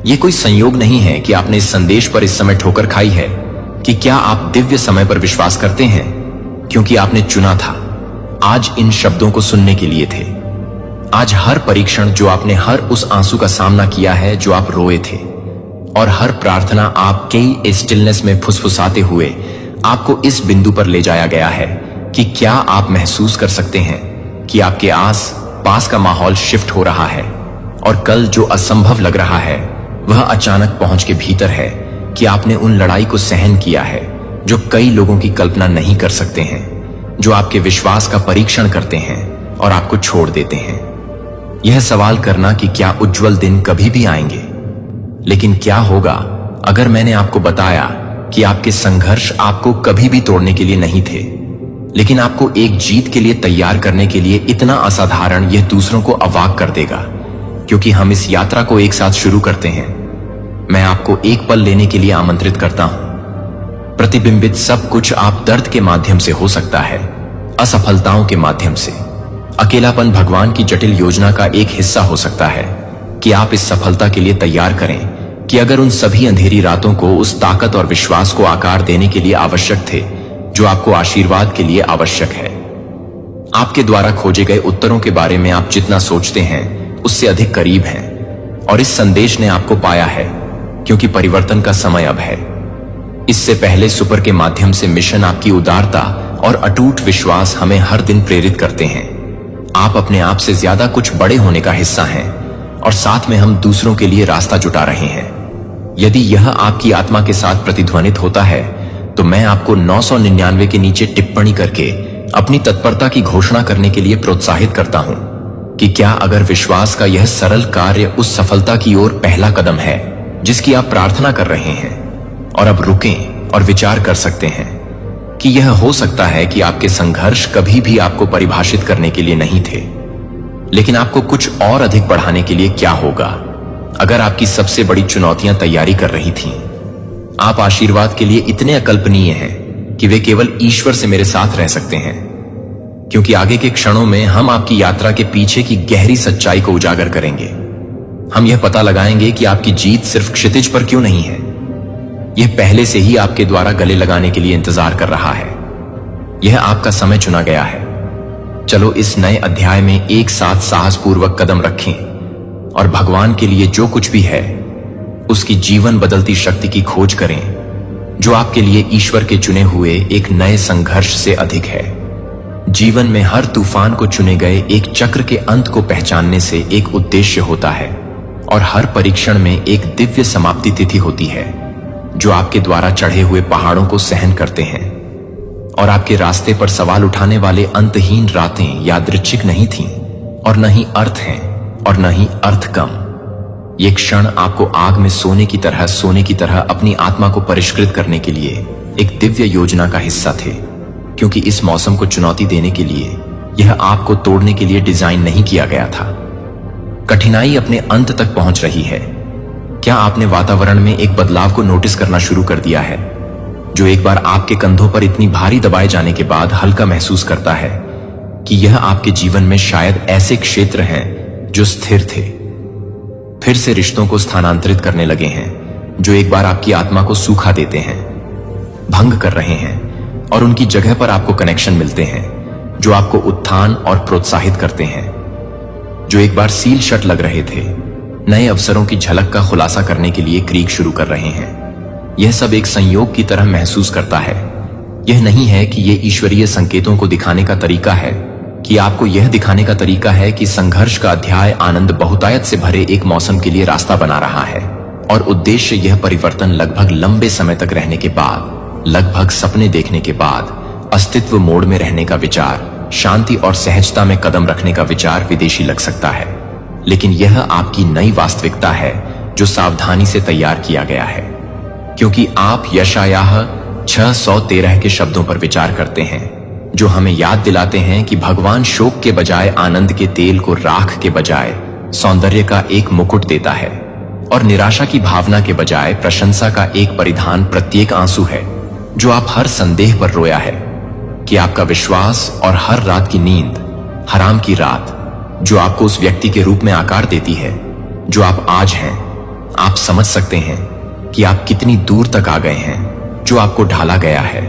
ये कोई संयोग नहीं है कि आपने इस संदेश पर इस समय ठोकर खाई है कि क्या आप दिव्य समय पर विश्वास करते हैं, क्योंकि आपने चुना था, आज इन शब्दों को सुनने के लिए थे। आज हर परीक्षण जो आपने, हर उस आंसू का सामना किया है जो आप रोए थे, और हर प्रार्थना आप कई स्टिलनेस में फुसफुसाते हुए आपको इस बिंदु पर ले जाया गया है कि क्या आप महसूस कर सकते हैं कि आपके आस पास का माहौल शिफ्ट हो रहा है और कल जो असंभव लग रहा है वह अचानक पहुंच के भीतर है, कि आपने उन लड़ाई को सहन किया है जो कई लोगों की कल्पना नहीं कर सकते हैं, जो आपके विश्वास का परीक्षण करते हैं और आपको छोड़ देते हैं। यह सवाल करना कि क्या उज्जवल दिन कभी भी आएंगे, लेकिन क्या होगा अगर मैंने आपको बताया कि आपके संघर्ष आपको कभी भी तोड़ने के लिए नहीं थे, लेकिन आपको एक जीत के लिए तैयार करने के लिए इतना असाधारण, यह दूसरों को अवाक कर देगा, क्योंकि हम इस यात्रा को एक साथ शुरू करते हैं। मैं आपको एक पल लेने के लिए आमंत्रित करता हूं। प्रतिबिंबित सब कुछ आप दर्द के माध्यम से हो सकता है, असफलताओं के माध्यम से, अकेलापन भगवान की जटिल योजना का एक हिस्सा हो सकता है कि आप इस सफलता के लिए तैयार करें कि अगर उन सभी अंधेरी रातों को उस ताकत और विश्वास को आकार देने के लिए आवश्यक थे जो आपको आशीर्वाद के लिए आवश्यक है। आपके द्वारा खोजे गए उत्तरों के बारे में आप जितना सोचते हैं उससे अधिक करीब हैं, और इस संदेश ने आपको पाया है, क्योंकि परिवर्तन का समय अब है। इससे पहले सुपर के माध्यम से मिशन आपकी उदारता और अटूट विश्वास हमें हर दिन प्रेरित करते हैं। आप अपने आप से ज्यादा कुछ बड़े होने का हिस्सा हैं, और साथ में हम दूसरों के लिए रास्ता जुटा रहे हैं। यदि यह आपकी आत्मा के साथ प्रतिध्वनित होता है तो मैं आपको 999 के नीचे टिप्पणी करके अपनी तत्परता की घोषणा करने के लिए प्रोत्साहित करता हूं कि क्या अगर विश्वास का यह सरल कार्य उस सफलता की ओर पहला कदम है जिसकी आप प्रार्थना कर रहे हैं, और अब रुकें और विचार कर सकते हैं कि यह हो सकता है कि आपके संघर्ष कभी भी आपको परिभाषित करने के लिए नहीं थे, लेकिन आपको कुछ और अधिक बढ़ाने के लिए क्या होगा अगर आपकी सबसे बड़ी चुनौतियां तैयारी कर रही थीं। आप आशीर्वाद के लिए इतने अकल्पनीय हैं कि वे केवल ईश्वर से मेरे साथ रह सकते हैं, क्योंकि आगे के क्षणों में हम आपकी यात्रा के पीछे की गहरी सच्चाई को उजागर करेंगे। हम यह पता लगाएंगे कि आपकी जीत सिर्फ क्षितिज पर क्यों नहीं है, यह पहले से ही आपके द्वारा गले लगाने के लिए इंतजार कर रहा है। यह आपका समय चुना गया है। चलो इस नए अध्याय में एक साथ साहसपूर्वक कदम रखें और भगवान के लिए जो कुछ भी है उसकी जीवन बदलती शक्ति की खोज करें, जो आपके लिए ईश्वर के चुने हुए एक नए संघर्ष से अधिक है। जीवन में हर तूफान को चुने गए एक चक्र के अंत को पहचानने से एक उद्देश्य होता है, और हर परीक्षण में एक दिव्य समाप्ति तिथि होती है जो आपके द्वारा चढ़े हुए पहाड़ों को सहन करते हैं। और आपके रास्ते पर सवाल उठाने वाले अंतहीन रातें यादृच्छिक नहीं थीं, और न ही अर्थ हैं और न ही अर्थ कम। ये क्षण आपको आग में सोने की तरह अपनी आत्मा को परिष्कृत करने के लिए एक दिव्य योजना का हिस्सा थे, क्योंकि इस मौसम को चुनौती देने के लिए यह आपको तोड़ने के लिए डिजाइन नहीं किया गया था। कठिनाई अपने अंत तक पहुंच रही है। क्या आपने वातावरण में एक बदलाव को नोटिस करना शुरू कर दिया है, जो एक बार आपके कंधों पर इतनी भारी दबाए जाने के बाद हल्का महसूस करता है कि यह आपके जीवन में शायद ऐसे क्षेत्र हैं जो स्थिर थे, फिर से रिश्तों को स्थानांतरित करने लगे हैं जो एक बार आपकी आत्मा को सूखा देते हैं, भंग कर रहे हैं, और उनकी जगह पर आपको कनेक्शन मिलते हैं जो आपको उत्थान और प्रोत्साहित करते हैं। जो एक बार सील शट लग रहे थे, नए अवसरों की झलक का खुलासा करने के लिए क्रीक शुरू कर रहे हैं। यह सब एक संयोग की तरह महसूस करता है। यह नहीं है कि यह ईश्वरीय संकेतों को दिखाने का तरीका है, कि आपको यह दिखाने का तरीका है कि संघर्ष का अध्याय आनंद बहुतायत से भरे एक मौसम के लिए रास्ता बना रहा है, और उद्देश्य यह परिवर्तन लगभग लंबे समय तक रहने के बाद, लगभग सपने देखने के बाद, अस्तित्व मोड में रहने का विचार, शांति और सहजता में कदम रखने का विचार विदेशी लग सकता है, लेकिन यह आपकी नई वास्तविकता है जो सावधानी से तैयार किया गया है, क्योंकि आप यशायाह 6:13 के शब्दों पर विचार करते हैं जो हमें याद दिलाते हैं कि भगवान शोक के बजाय आनंद के तेल को राख के बजाय सौंदर्य का एक मुकुट देता है, और निराशा की भावना के बजाय प्रशंसा का एक परिधान प्रत्येक आंसू है जो आप हर संदेह पर रोया है कि आपका विश्वास, और हर रात की नींद, हराम की रात जो आपको उस व्यक्ति के रूप में आकार देती है जो आप आज हैं। आप समझ सकते हैं कि आप कितनी दूर तक आ गए हैं जो आपको ढाला गया है,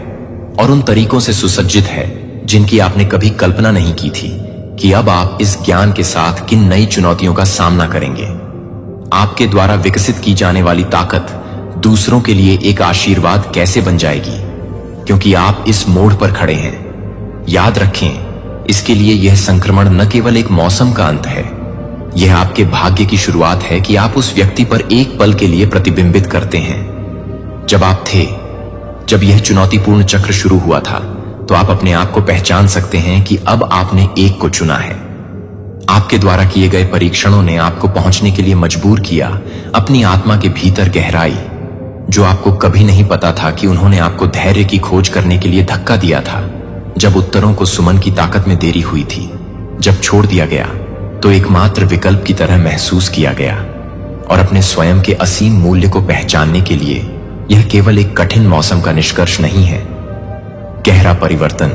और उन तरीकों से सुसज्जित है जिनकी आपने कभी कल्पना नहीं की थी कि अब आप इस ज्ञान के साथ किन नई चुनौतियों का सामना करेंगे। आपके द्वारा विकसित की जाने वाली ताकत दूसरों के लिए एक आशीर्वाद कैसे बन जाएगी, क्योंकि आप इस मोड़ पर खड़े हैं। याद रखें, इसके लिए यह संक्रमण न केवल एक मौसम का अंत है, यह आपके भाग्य की शुरुआत है कि आप उस व्यक्ति पर एक पल के लिए प्रतिबिंबित करते हैं। जब आप थे, जब यह चुनौतीपूर्ण चक्र शुरू हुआ था, तो आप अपने आप को पहचान सकते हैं कि अब आपने एक को चुना है। आपके द्वारा किए गए परीक्षणों ने आपको पहुंचने के लिए मजबूर किया अपनी आत्मा के भीतर गहराई, जो आपको कभी नहीं पता था कि उन्होंने आपको धैर्य की खोज करने के लिए धक्का दिया था। जब उत्तरों को सुमन की ताकत में देरी हुई थी, जब छोड़ दिया गया तो एकमात्र विकल्प की तरह महसूस किया गया, और अपने स्वयं के असीम मूल्य को पहचानने के लिए यह केवल एक कठिन मौसम का निष्कर्ष नहीं है। गहरा परिवर्तन,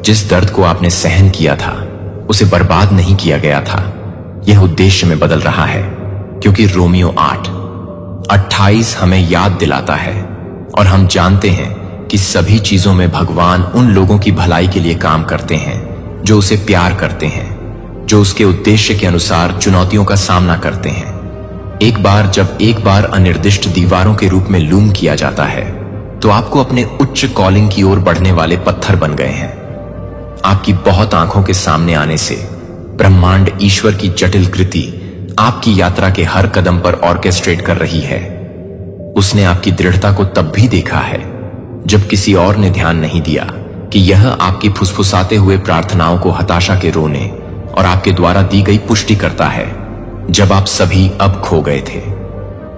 जिस दर्द को आपने सहन किया था उसे बर्बाद नहीं किया गया था, यह उद्देश्य में बदल रहा है, क्योंकि रोमियो 8:28 हमें याद दिलाता है, और हम जानते हैं कि सभी चीजों में भगवान उन लोगों की भलाई के लिए काम करते हैं जो उसे प्यार करते हैं, जो उसके उद्देश्य के अनुसार चुनौतियों का सामना करते हैं। एक बार अनिर्दिष्ट दीवारों के रूप में लूम किया जाता है, तो आपको अपने उच्च कॉलिंग की ओर बढ़ने वाले पत्थर बन गए हैं। आपकी बहुत आंखों के सामने आने से ब्रह्मांड ईश्वर की जटिल कृति आपकी यात्रा के हर कदम पर ऑर्केस्ट्रेट कर रही है। उसने आपकी दृढ़ता को तब भी देखा है जब किसी और ने ध्यान नहीं दिया कि यह आपकी फुसफुसाते हुए प्रार्थनाओं को हताशा के रोने और आपके द्वारा दी गई पुष्टि करता है, जब आप सभी अब खो गए थे।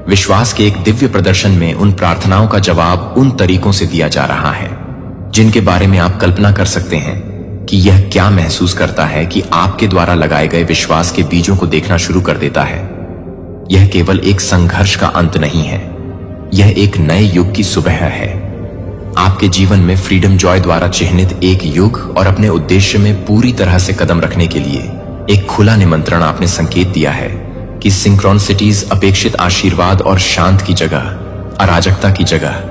विश्वास के एक दिव्य प्रदर्शन में उन प्रार्थनाओं का जवाब उन तरीकों से दिया जा रहा है जिनके बारे में आप कल्पना कर सकते हैं कि यह क्या महसूस करता है कि आपके द्वारा लगाए गए विश्वास के बीजों को देखना शुरू कर देता है। यह केवल एक संघर्ष का अंत नहीं है, यह एक नए युग की सुबह है। आपके जीवन में फ्रीडम जॉय द्वारा चिह्नित एक युग और अपने उद्देश्य में पूरी तरह से कदम रखने के लिए एक खुला निमंत्रण आपने संकेत दिया है कि सिंक्रोनिसिटीज अपेक्षित आशीर्वाद और शांत की जगह, अराजकता की जगह,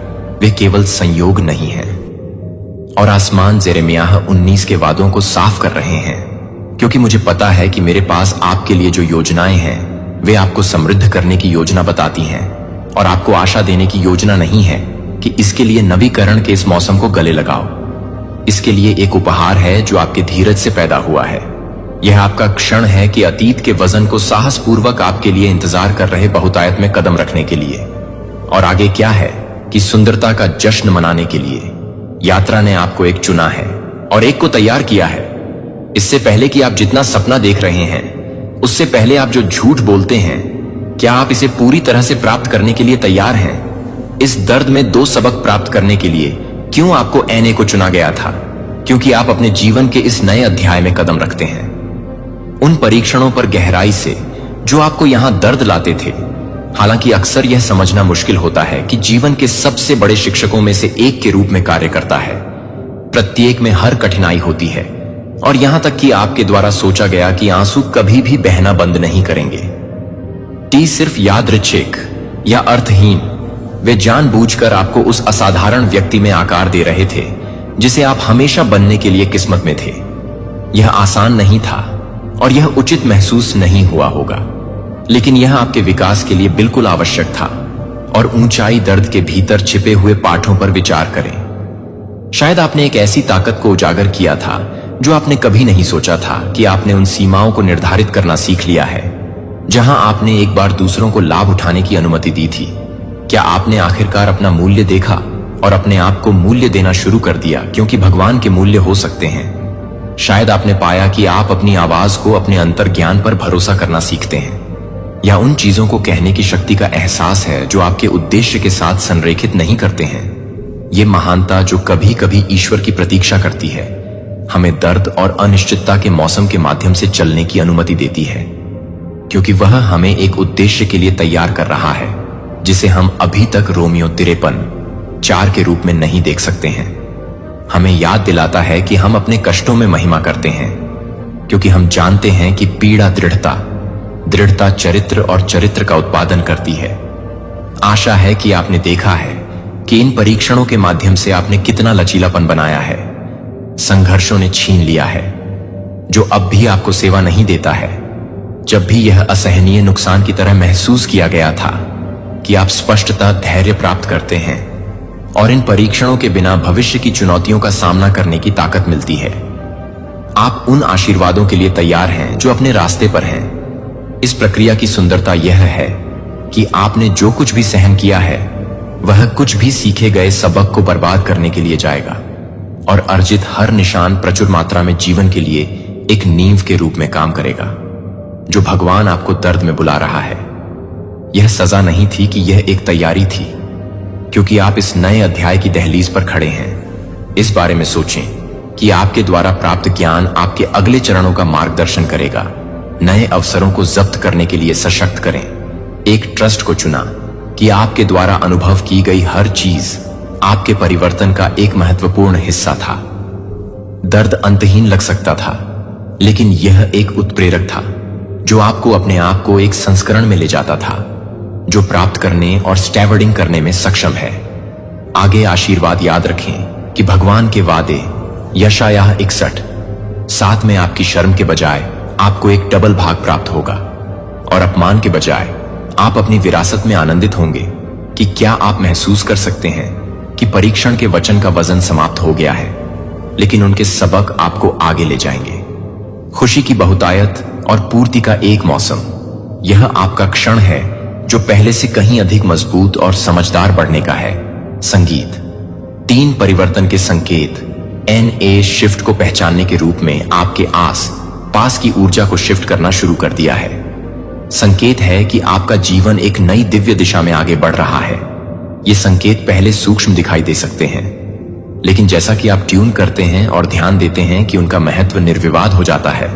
वे केवल संयोग नहीं हैं। और आसमान जेरेमियाह 19 के वादों को साफ कर रहे हैं, क्योंकि मुझे पता है कि मेरे पास आपके लिए जो योजनाएं हैं वे आपको समृद्ध करने की योजना बताती हैं, और आपको आशा देने की योजना नहीं है कि इसके लिए नवीकरण के इस मौसम को गले लगाओ। इसके लिए एक उपहार है जो आपके धीरज से पैदा हुआ है। यह आपका क्षण है कि अतीत के वजन को साहसपूर्वक आपके लिए इंतजार कर रहे बहुतायत में कदम रखने के लिए, और आगे क्या है कि सुंदरता का जश्न मनाने के लिए यात्रा ने आपको एक चुना है और एक को तैयार किया है। इससे पहले कि आप जितना सपना देख रहे हैं, उससे पहले आप जो झूठ बोलते हैं, क्या आप इसे पूरी तरह से प्राप्त करने के लिए तैयार हैं? इस दर्द में 2 सबक प्राप्त करने के लिए क्यों आपको एनए को चुना गया था? क्योंकि आप अपने जीवन के इस नए अध्याय में कदम रखते हैं। उन परीक्षणों पर गहराई से जो आपको यहां दर्द लाते थे। हालांकि अक्सर यह समझना मुश्किल होता है कि जीवन के सबसे बड़े शिक्षकों में से एक के रूप में कार्य करता है। प्रत्येक में हर कठिनाई होती है और यहां तक कि आपके द्वारा सोचा गया कि आंसू कभी भी बहना बंद नहीं करेंगे। टी सिर्फ यादृच्छिक या अर्थहीन, वे जानबूझकर आपको उस असाधारण व्यक्ति में आकार दे रहे थे जिसे आप हमेशा बनने के लिए किस्मत में थे। यह आसान नहीं था और यह उचित महसूस नहीं हुआ होगा, लेकिन यह आपके विकास के लिए बिल्कुल आवश्यक था। और ऊंचाई दर्द के भीतर छिपे हुए पाठों पर विचार करें। शायद आपने एक ऐसी ताकत को उजागर किया था जो आपने कभी नहीं सोचा था कि आपने उन सीमाओं को निर्धारित करना सीख लिया है जहां आपने एक बार दूसरों को लाभ उठाने की अनुमति दी थी। क्या आपने आखिरकार अपना मूल्य देखा और अपने आप को मूल्य देना शुरू कर दिया, क्योंकि भगवान के मूल्य हो सकते हैं। शायद आपने पाया कि आप अपनी आवाज को अपने अंतर्ज्ञान पर भरोसा करना सीखते हैं, या उन चीजों को कहने की शक्ति का एहसास है जो आपके उद्देश्य के साथ संरेखित नहीं करते हैं। ये महानता जो कभी कभी ईश्वर की प्रतीक्षा करती है, हमें दर्द और अनिश्चितता के मौसम के माध्यम से चलने की अनुमति देती है, क्योंकि वह हमें एक उद्देश्य के लिए तैयार कर रहा है जिसे हम अभी तक रोमियो 53:4 के रूप में नहीं देख सकते हैं। हमें याद दिलाता है कि हम अपने कष्टों में महिमा करते हैं, क्योंकि हम जानते हैं कि पीड़ा दृढ़ता चरित्र और चरित्र का उत्पादन करती है। आशा है कि आपने देखा है कि इन परीक्षणों के माध्यम से आपने कितना लचीलापन बनाया है। संघर्षों ने छीन लिया है जो अब भी आपको सेवा नहीं देता है। जब भी यह असहनीय नुकसान की तरह महसूस किया गया था कि आप स्पष्टता, धैर्य प्राप्त करते हैं और इन परीक्षणों के बिना भविष्य की चुनौतियों का सामना करने की ताकत मिलती है। आप उन आशीर्वादों के लिए तैयार हैं जो अपने रास्ते पर हैं। इस प्रक्रिया की सुंदरता यह है कि आपने जो कुछ भी सहन किया है वह कुछ भी सीखे गए सबक को बर्बाद करने के लिए जाएगा, और अर्जित हर निशान प्रचुर मात्रा में जीवन के लिए एक नींव के रूप में काम करेगा। जो भगवान आपको दर्द में बुला रहा है, यह सजा नहीं थी कि यह एक तैयारी थी, क्योंकि आप इस नए अध्याय की दहलीज पर खड़े हैं। इस बारे में सोचें कि आपके द्वारा प्राप्त ज्ञान आपके अगले चरणों का मार्गदर्शन करेगा। नए अवसरों को जब्त करने के लिए सशक्त करें। एक ट्रस्ट को चुना कि आपके द्वारा अनुभव की गई हर चीज आपके परिवर्तन का एक महत्वपूर्ण हिस्सा था। दर्द अंतहीन लग सकता था, लेकिन यह एक उत्प्रेरक था जो आपको अपने आप को एक संस्करण में ले जाता था जो प्राप्त करने और स्टैवर्डिंग करने में सक्षम है। आगे आशीर्वाद याद रखें कि भगवान के वादे, यशायाह 61:7 में आपकी शर्म के बजाय आपको एक डबल भाग प्राप्त होगा, और अपमान के बजाय आप अपनी विरासत में आनंदित होंगे। कि क्या आप महसूस कर सकते हैं कि परीक्षण के वचन का वजन समाप्त हो गया है, लेकिन उनके सबक आपको आगे ले जाएंगे। खुशी की बहुतायत और पूर्ति का एक मौसम, यह आपका क्षण है जो पहले से कहीं अधिक मजबूत और समझदार बढ़ने का है। संगीत 3 परिवर्तन के संकेत NA शिफ्ट को पहचानने के रूप में आपके पास की ऊर्जा को शिफ्ट करना शुरू कर दिया है। संकेत है कि आपका जीवन एक नई दिव्य दिशा में आगे बढ़ रहा है। ये संकेत पहले सूक्ष्म दिखाई दे सकते हैं, लेकिन जैसा कि आप ट्यून करते हैं और ध्यान देते हैं कि उनका महत्व निर्विवाद हो जाता है,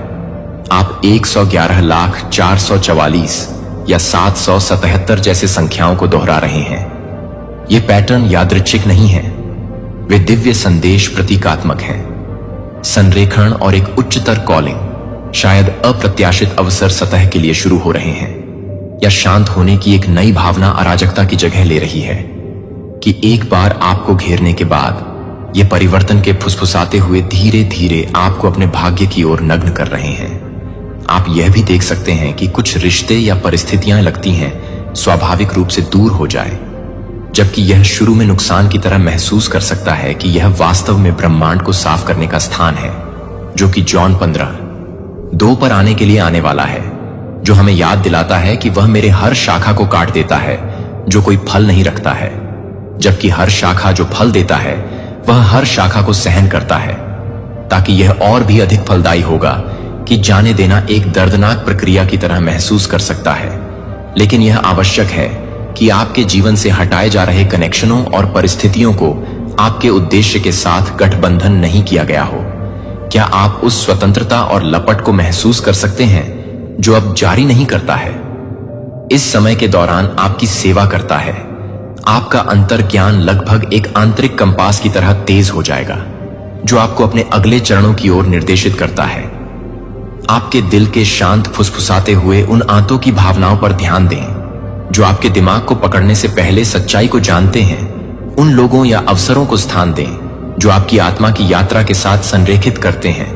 आप 111,444 या 777 जैसे संख्याओं को दोहरा रहे हैं। ये पैटर्न यादृच्छिक नहीं है, वे दिव्य संदेश प्रतीकात्मक हैं। संरेखण और एक उच्चतर कॉलिंग, शायद अप्रत्याशित अवसर सतह के लिए शुरू हो रहे हैं, या शांत होने की एक नई भावना अराजकता की जगह ले रही है। कि एक बार आपको घेरने के बाद ये परिवर्तन के फुसफुसाते हुए धीरे धीरे आपको अपने भाग्य की ओर नग्न कर रहे हैं। आप यह भी देख सकते हैं कि कुछ रिश्ते या परिस्थितियां लगती हैं स्वाभाविक रूप से दूर हो जाए, जबकि यह शुरू में नुकसान की तरह महसूस कर सकता है कि यह वास्तव में ब्रह्मांड को साफ करने का स्थान है, जो कि जॉन 15:2 पर आने के लिए आने वाला है, जो हमें याद दिलाता है कि वह मेरे हर शाखा को काट देता है जो कोई फल नहीं रखता है, जबकि हर शाखा जो फल देता है वह हर शाखा को सहन करता है, ताकि यह और भी अधिक फलदायी होगा। कि जाने देना एक दर्दनाक प्रक्रिया की तरह महसूस कर सकता है, लेकिन यह आवश्यक है कि आपके जीवन से हटाए जा रहे कनेक्शनों और परिस्थितियों को आपके उद्देश्य के साथ गठबंधन नहीं किया गया हो। क्या आप उस स्वतंत्रता और लपट को महसूस कर सकते हैं जो अब जारी नहीं करता है? इस समय के दौरान आपकी सेवा करता है। आपका अंतर्ज्ञान लगभग एक आंतरिक कंपास की तरह तेज हो जाएगा। जो आपको अपने अगले चरणों की ओर निर्देशित करता है। आपके दिल के शांत फुसफुसाते हुए उन आंतों की भावनाओं पर ध्यान दें जो आपके दिमाग को पकड़ने से पहले सच्चाई को जानते हैं। उन लोगों या अवसरों को स्थान दें जो आपकी आत्मा की यात्रा के साथ संरेखित करते हैं।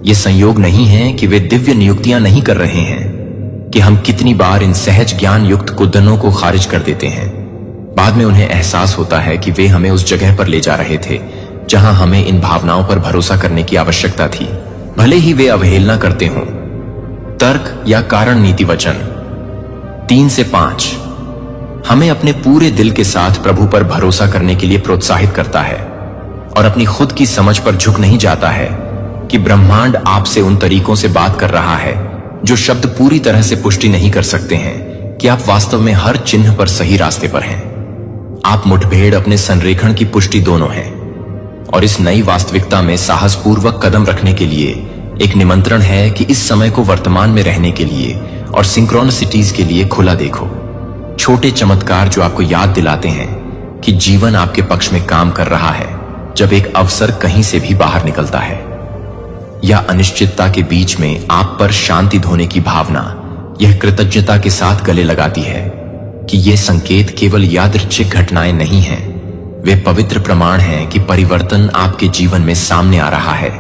ये संयोग नहीं है कि वे दिव्य नियुक्तियां नहीं कर रहे हैं कि हम कितनी बार इन सहज ज्ञान युक्त कुदनों को खारिज कर देते हैं। बाद में उन्हें एहसास होता है कि वे हमें उस जगह पर ले जा रहे थे जहां हमें इन भावनाओं पर भरोसा करने की आवश्यकता थी, भले ही वे अवहेलना करते हों। तर्क या कारण नीति वचन 3 से 5 हमें अपने पूरे दिल के साथ प्रभु पर भरोसा करने के लिए प्रोत्साहित करता है और अपनी खुद की समझ पर झुक नहीं जाता है कि ब्रह्मांड आपसे उन तरीकों से बात कर रहा है जो शब्द पूरी तरह से पुष्टि नहीं कर सकते हैं कि आप वास्तव में हर चिन्ह पर सही रास्ते पर हैं। आप मुठभेड़ अपने संरेखण की पुष्टि दोनों हैं और इस नई वास्तविकता में साहसपूर्वक कदम रखने के लिए एक निमंत्रण है कि इस समय को वर्तमान में रहने के लिए और सिंक्रोनिसिटीज के लिए खुला देखो। छोटे चमत्कार जो आपको याद दिलाते हैं कि जीवन आपके पक्ष में काम कर रहा है जब एक अवसर कहीं से भी बाहर निकलता है, या अनिश्चितता के बीच में आप पर शांति धोने की भावना यह कृतज्ञता के साथ गले लगाती है कि ये संकेत केवल यादृच्छिक घटनाएं नहीं हैं, वे पवित्र प्रमाण हैं कि परिवर्तन आपके जीवन में सामने आ रहा है।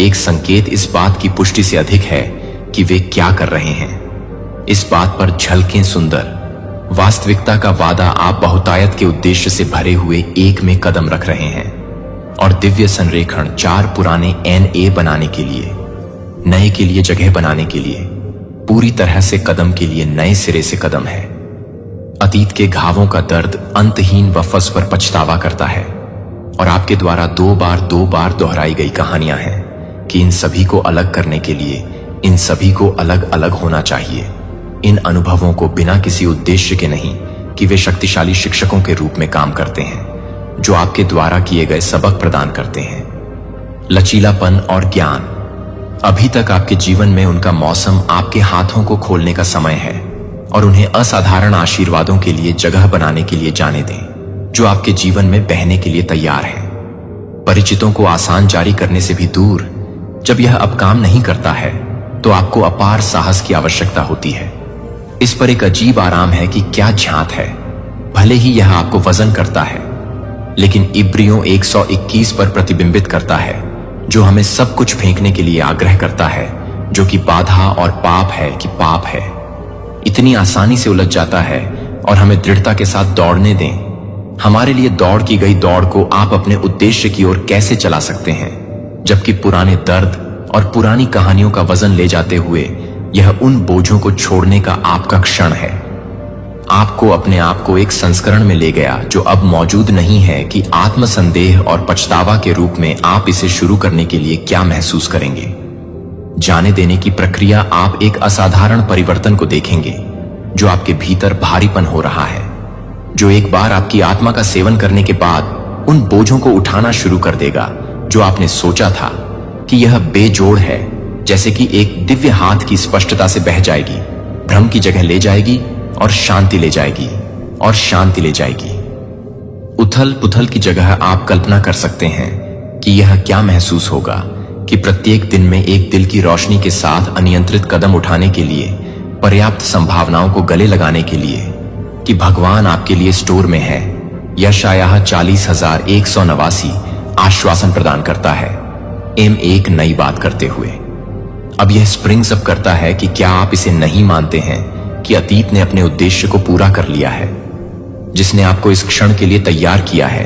एक संकेत इस बात की पुष्टि से अधिक है कि वे क्या कर रहे हैं। इस बात पर झलकें सुंदर वास्तविकता का वादा आप बहुतायत के उद्देश्य से भरे हुए एक में कदम रख रहे हैं और दिव्य संरेखण 4 पुराने NA बनाने के लिए, नए के लिए जगह बनाने के लिए, पूरी तरह से कदम के लिए नए सिरे से कदम है। अतीत के घावों का दर्द अंतहीन वफस पर पछतावा करता है और आपके द्वारा 2 बार दोहराई गई कहानियां हैं कि इन सभी को अलग करने के लिए इन सभी को अलग अलग होना चाहिए। इन अनुभवों को बिना किसी उद्देश्य के नहीं कि वे शक्तिशाली शिक्षकों के रूप में काम करते हैं जो आपके द्वारा किए गए सबक प्रदान करते हैं। लचीलापन और ज्ञान, अभी तक आपके जीवन में उनका मौसम आपके हाथों को खोलने का समय है और उन्हें असाधारण आशीर्वादों के लिए जगह बनाने के लिए जाने दें जो आपके जीवन में बहने के लिए तैयार है। परिचितों को आसान जारी करने से भी दूर, जब यह अब काम नहीं करता है तो आपको अपार साहस की आवश्यकता होती है। इस पर एक अजीब आराम है कि क्या झांत है, भले ही यह आपको वजन करता है, लेकिन इब्रियों 121 पर प्रतिबिंबित करता है जो हमें सब कुछ फेंकने के लिए आग्रह करता है जो कि बाधा और पाप है कि पाप है। इतनी आसानी से उलझ जाता है और हमें दृढ़ता के साथ दौड़ने दें। हमारे लिए दौड़ की गई दौड़ को आप अपने उद्देश्य की ओर कैसे चला सकते हैं जबकि पुराने दर्द और पुरानी कहानियों का वजन ले जाते हुए यह उन बोझों को छोड़ने का आपका क्षण है। आपको अपने आप को एक संस्करण में ले गया जो अब मौजूद नहीं है कि आत्मसंदेह और पछतावा के रूप में आप इसे शुरू करने के लिए क्या महसूस करेंगे। जाने देने की प्रक्रिया आप एक असाधारण परिवर्तन को देखेंगे जो आपके भीतर भारीपन हो रहा है, जो एक बार आपकी आत्मा का सेवन करने के बाद उन बोझों को उठाना शुरू कर देगा जो आपने सोचा था कि यह बेजोड़ है, जैसे कि एक दिव्य हाथ की स्पष्टता से बह जाएगी, भ्रम की जगह ले जाएगी और शांति ले जाएगी और शांति ले जाएगी। उथल पुथल की जगह आप कल्पना कर सकते हैं कि यह क्या महसूस होगा कि प्रत्येक दिन में एक दिल की रोशनी के साथ अनियंत्रित कदम उठाने के लिए, पर्याप्त संभावनाओं को गले लगाने के लिए कि भगवान आपके लिए स्टोर में है। यशायाह 40,189 आश्वासन प्रदान करता है। एक नई बात करते हुए अब यह स्प्रिंग्स अप करता है कि क्या आप इसे नहीं मानते हैं कि अतीत ने अपने उद्देश्य को पूरा कर लिया है, जिसने आपको इस क्षण के लिए तैयार किया है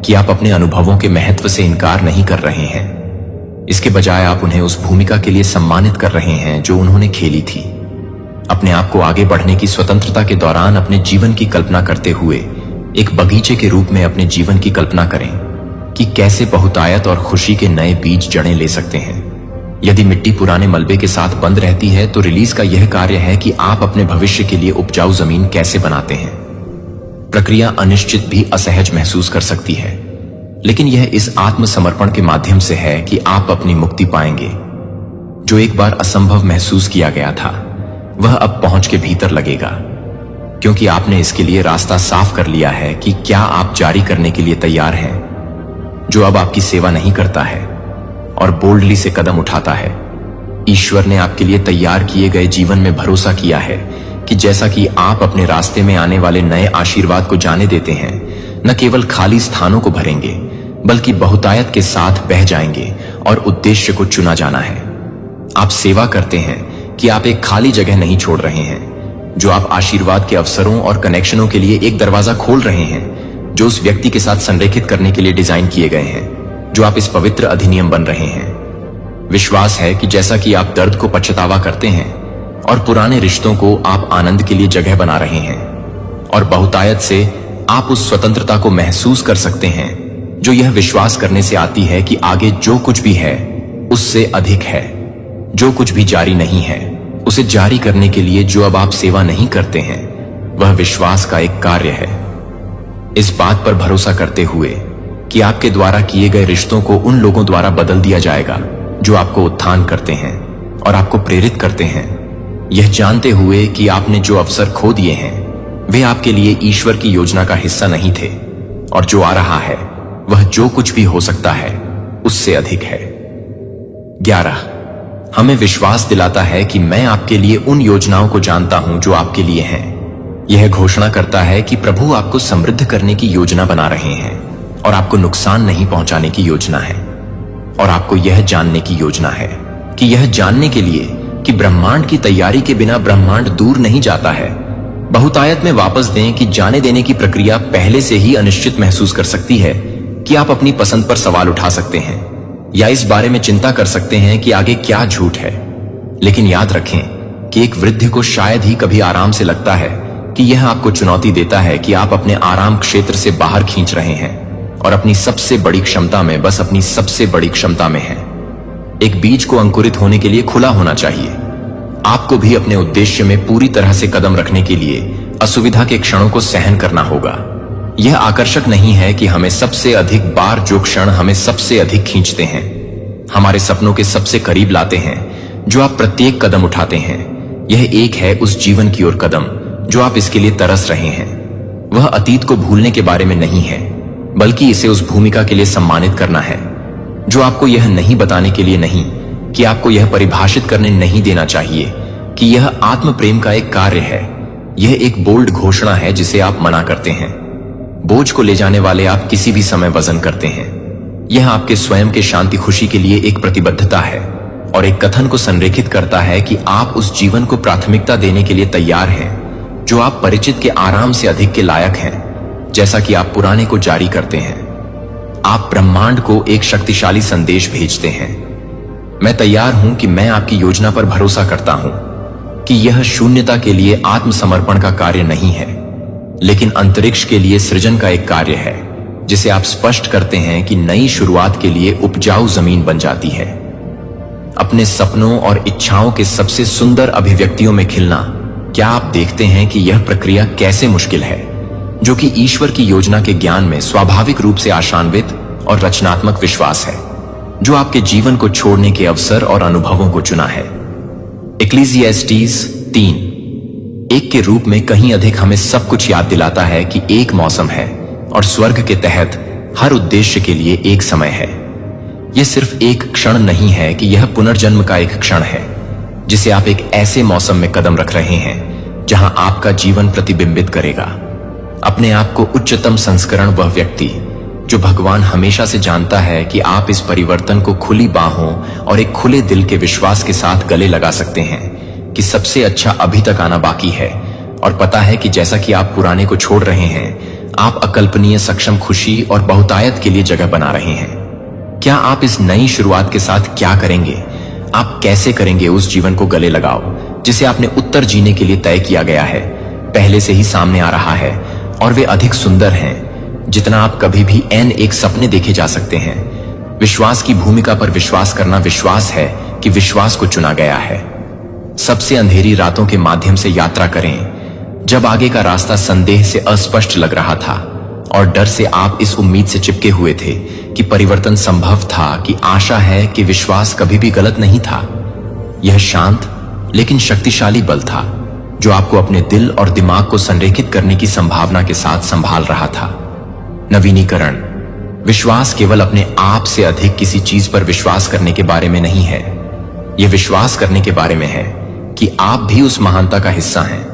कि आप अपने अनुभवों के महत्व से इनकार नहीं कर रहे हैं। इसके बजाय आप उन्हें उस भूमिका के लिए सम्मानित कर रहे हैं जो उन्होंने खेली थी। अपने आप को आगे बढ़ने की स्वतंत्रता के दौरान अपने जीवन की कल्पना करते हुए एक बगीचे के रूप में अपने जीवन की कल्पना करें कि कैसे बहुतायत और खुशी के नए बीज जड़ें ले सकते हैं। यदि मिट्टी पुराने मलबे के साथ बंद रहती है तो रिलीज का यह कार्य है कि आप अपने भविष्य के लिए उपजाऊ जमीन कैसे बनाते हैं। प्रक्रिया अनिश्चित भी असहज महसूस कर सकती है, लेकिन यह इस आत्मसमर्पण के माध्यम से है कि आप अपनी मुक्ति पाएंगे। जो एक बार असंभव महसूस किया गया था वह अब पहुंच के भीतर लगेगा, क्योंकि आपने इसके लिए रास्ता साफ कर लिया है कि क्या आप जारी करने के लिए तैयार हैं। जो अब आपकी सेवा नहीं करता है और बोल्डली से कदम उठाता है। ईश्वर ने आपके लिए तैयार किए गए जीवन में भरोसा किया है कि जैसा कि आप अपने रास्ते में आने वाले नए आशीर्वाद को जाने देते हैं, न केवल खाली स्थानों को भरेंगे बल्कि बहुतायत के साथ बह जाएंगे और उद्देश्य को चुना जाना है। आप सेवा करते हैं कि आप एक खाली जगह नहीं छोड़ रहे हैं, जो आप आशीर्वाद के अवसरों और कनेक्शनों के लिए एक दरवाजा खोल रहे हैं जो उस व्यक्ति के साथ संरेखित करने के लिए डिजाइन किए गए हैं, जो आप इस पवित्र अधिनियम बन रहे हैं। विश्वास है कि जैसा कि आप दर्द को पछतावा करते हैं और पुराने रिश्तों को आप आनंद के लिए जगह बना रहे हैं, और बहुतायत से आप उस स्वतंत्रता को महसूस कर सकते हैं जो यह विश्वास करने से आती है कि आगे जो कुछ भी है उससे अधिक है। जो कुछ भी जारी नहीं है उसे जारी करने के लिए जो अब आप सेवा नहीं करते हैं, वह विश्वास का एक कार्य है। इस बात पर भरोसा करते हुए कि आपके द्वारा किए गए रिश्तों को उन लोगों द्वारा बदल दिया जाएगा जो आपको उत्थान करते हैं और आपको प्रेरित करते हैं, यह जानते हुए कि आपने जो अवसर खो दिए हैं वे आपके लिए ईश्वर की योजना का हिस्सा नहीं थे, और जो आ रहा है वह जो कुछ भी हो सकता है उससे अधिक है। 11, हमें विश्वास दिलाता है कि मैं आपके लिए उन योजनाओं को जानता हूं जो आपके लिए हैं। यह घोषणा करता है कि प्रभु आपको समृद्ध करने की योजना बना रहे हैं और आपको नुकसान नहीं पहुंचाने की योजना है। और आपको यह जानने की योजना है कि यह जानने के लिए कि ब्रह्मांड की तैयारी के बिना ब्रह्मांड दूर नहीं जाता है। बहुतायत में वापस दें कि जाने देने की प्रक्रिया पहले से ही अनिश्चित महसूस कर सकती है कि आप अपनी पसंद पर सवाल उठा सकते हैं या इस बारे में चिंता कर सकते हैं कि आगे क्या झूठ है। लेकिन याद रखें कि एक वृद्ध को शायद ही कभी आराम से लगता है कि यह आपको चुनौती देता है कि आप अपने आराम क्षेत्र से बाहर खींच रहे हैं और अपनी सबसे बड़ी क्षमता में, बस अपनी सबसे बड़ी क्षमता में हैं। एक बीज को अंकुरित होने के लिए खुला होना चाहिए। आपको भी अपने उद्देश्य में पूरी तरह से कदम रखने के लिए असुविधा के क्षणों को सहन करना होगा। यह आकर्षक नहीं है कि हमें सबसे अधिक बार जो क्षण हमें सबसे अधिक खींचते हैं, हमारे सपनों के सबसे करीब लाते हैं, जो आप प्रत्येक कदम उठाते हैं, यह एक है उस जीवन की ओर कदम जो आप इसके लिए तरस रहे हैं। वह अतीत को भूलने के बारे में नहीं है, बल्कि इसे उस भूमिका के लिए सम्मानित करना है जो आपको यह नहीं बताने के लिए नहीं कि आपको यह परिभाषित करने नहीं देना चाहिए कि यह आत्म प्रेम का एक कार्य है। यह एक बोल्ड घोषणा है जिसे आप मना करते हैं। बोझ को ले जाने वाले आप किसी भी समय वजन करते हैं। यह आपके स्वयं के शांति खुशी के लिए एक प्रतिबद्धता है और एक कथन को संरेखित करता है कि आप उस जीवन को प्राथमिकता देने के लिए तैयार हैं जो आप परिचित के आराम से अधिक के लायक हैं। जैसा कि आप पुराने को जारी करते हैं, आप ब्रह्मांड को एक शक्तिशाली संदेश भेजते हैं। मैं तैयार हूं कि मैं आपकी योजना पर भरोसा करता हूं कि यह शून्यता के लिए आत्मसमर्पण का कार्य नहीं है, लेकिन अंतरिक्ष के लिए सृजन का एक कार्य है जिसे आप स्पष्ट करते हैं कि नई शुरुआत के लिए उपजाऊ जमीन बन जाती है। अपने सपनों और इच्छाओं के सबसे सुंदर अभिव्यक्तियों में खिलना, क्या आप देखते हैं कि यह प्रक्रिया कैसे मुश्किल है, जो कि ईश्वर की योजना के ज्ञान में स्वाभाविक रूप से आशान्वित और रचनात्मक विश्वास है, जो आपके जीवन को छोड़ने के अवसर और अनुभवों को चुना है। इक्लेसियास्टीस 3:1 के रूप में कहीं अधिक हमें सब कुछ याद दिलाता है कि एक मौसम है और स्वर्ग के तहत हर उद्देश्य के लिए एक समय है। यह सिर्फ एक क्षण नहीं है कि यह पुनर्जन्म का एक क्षण है जिसे आप एक ऐसे मौसम में कदम रख रहे हैं जहां आपका जीवन प्रतिबिंबित करेगा अपने आप को उच्चतम संस्करण। वह व्यक्ति जो भगवान हमेशा से जानता है कि आप इस परिवर्तन को खुली बाहों और एक खुले दिल के विश्वास के साथ गले लगा सकते हैं कि सबसे अच्छा अभी तक आना बाकी है, और पता है कि जैसा कि आप पुराने को छोड़ रहे हैं, आप अकल्पनीय सक्षम खुशी और बहुतायत के लिए जगह बना रहे हैं। क्या आप इस नई शुरुआत के साथ क्या करेंगे? आप कैसे करेंगे उस जीवन को गले लगाओ जिसे आपने उत्तर जीने के लिए तय किया गया है, पहले से ही सामने आ रहा है, और वे अधिक सुंदर हैं जितना आप कभी भी एक सपने देखे जा सकते हैं। विश्वास की भूमिका पर विश्वास करना विश्वास है कि विश्वास को चुना गया है। सबसे अंधेरी रातों के माध्यम से यात्रा करें जब आगे का रास्ता संदेह से अस्पष्ट लग रहा था और डर से आप इस उम्मीद से चिपके हुए थे कि परिवर्तन संभव था, कि आशा है कि विश्वास कभी भी गलत नहीं था। यह शांत लेकिन शक्तिशाली बल था जो आपको अपने दिल और दिमाग को संरेखित करने की संभावना के साथ संभाल रहा था। नवीनीकरण, विश्वास केवल अपने आप से अधिक किसी चीज पर विश्वास करने के बारे में नहीं है। यह विश्वास करने के बारे में है कि आप भी उस महानता का हिस्सा हैं।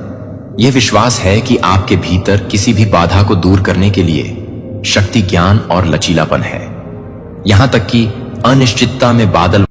यह विश्वास है कि आपके भीतर किसी भी बाधा को दूर करने के लिए शक्ति, ज्ञान और लचीलापन है। यहां तक कि अनिश्चितता में बादल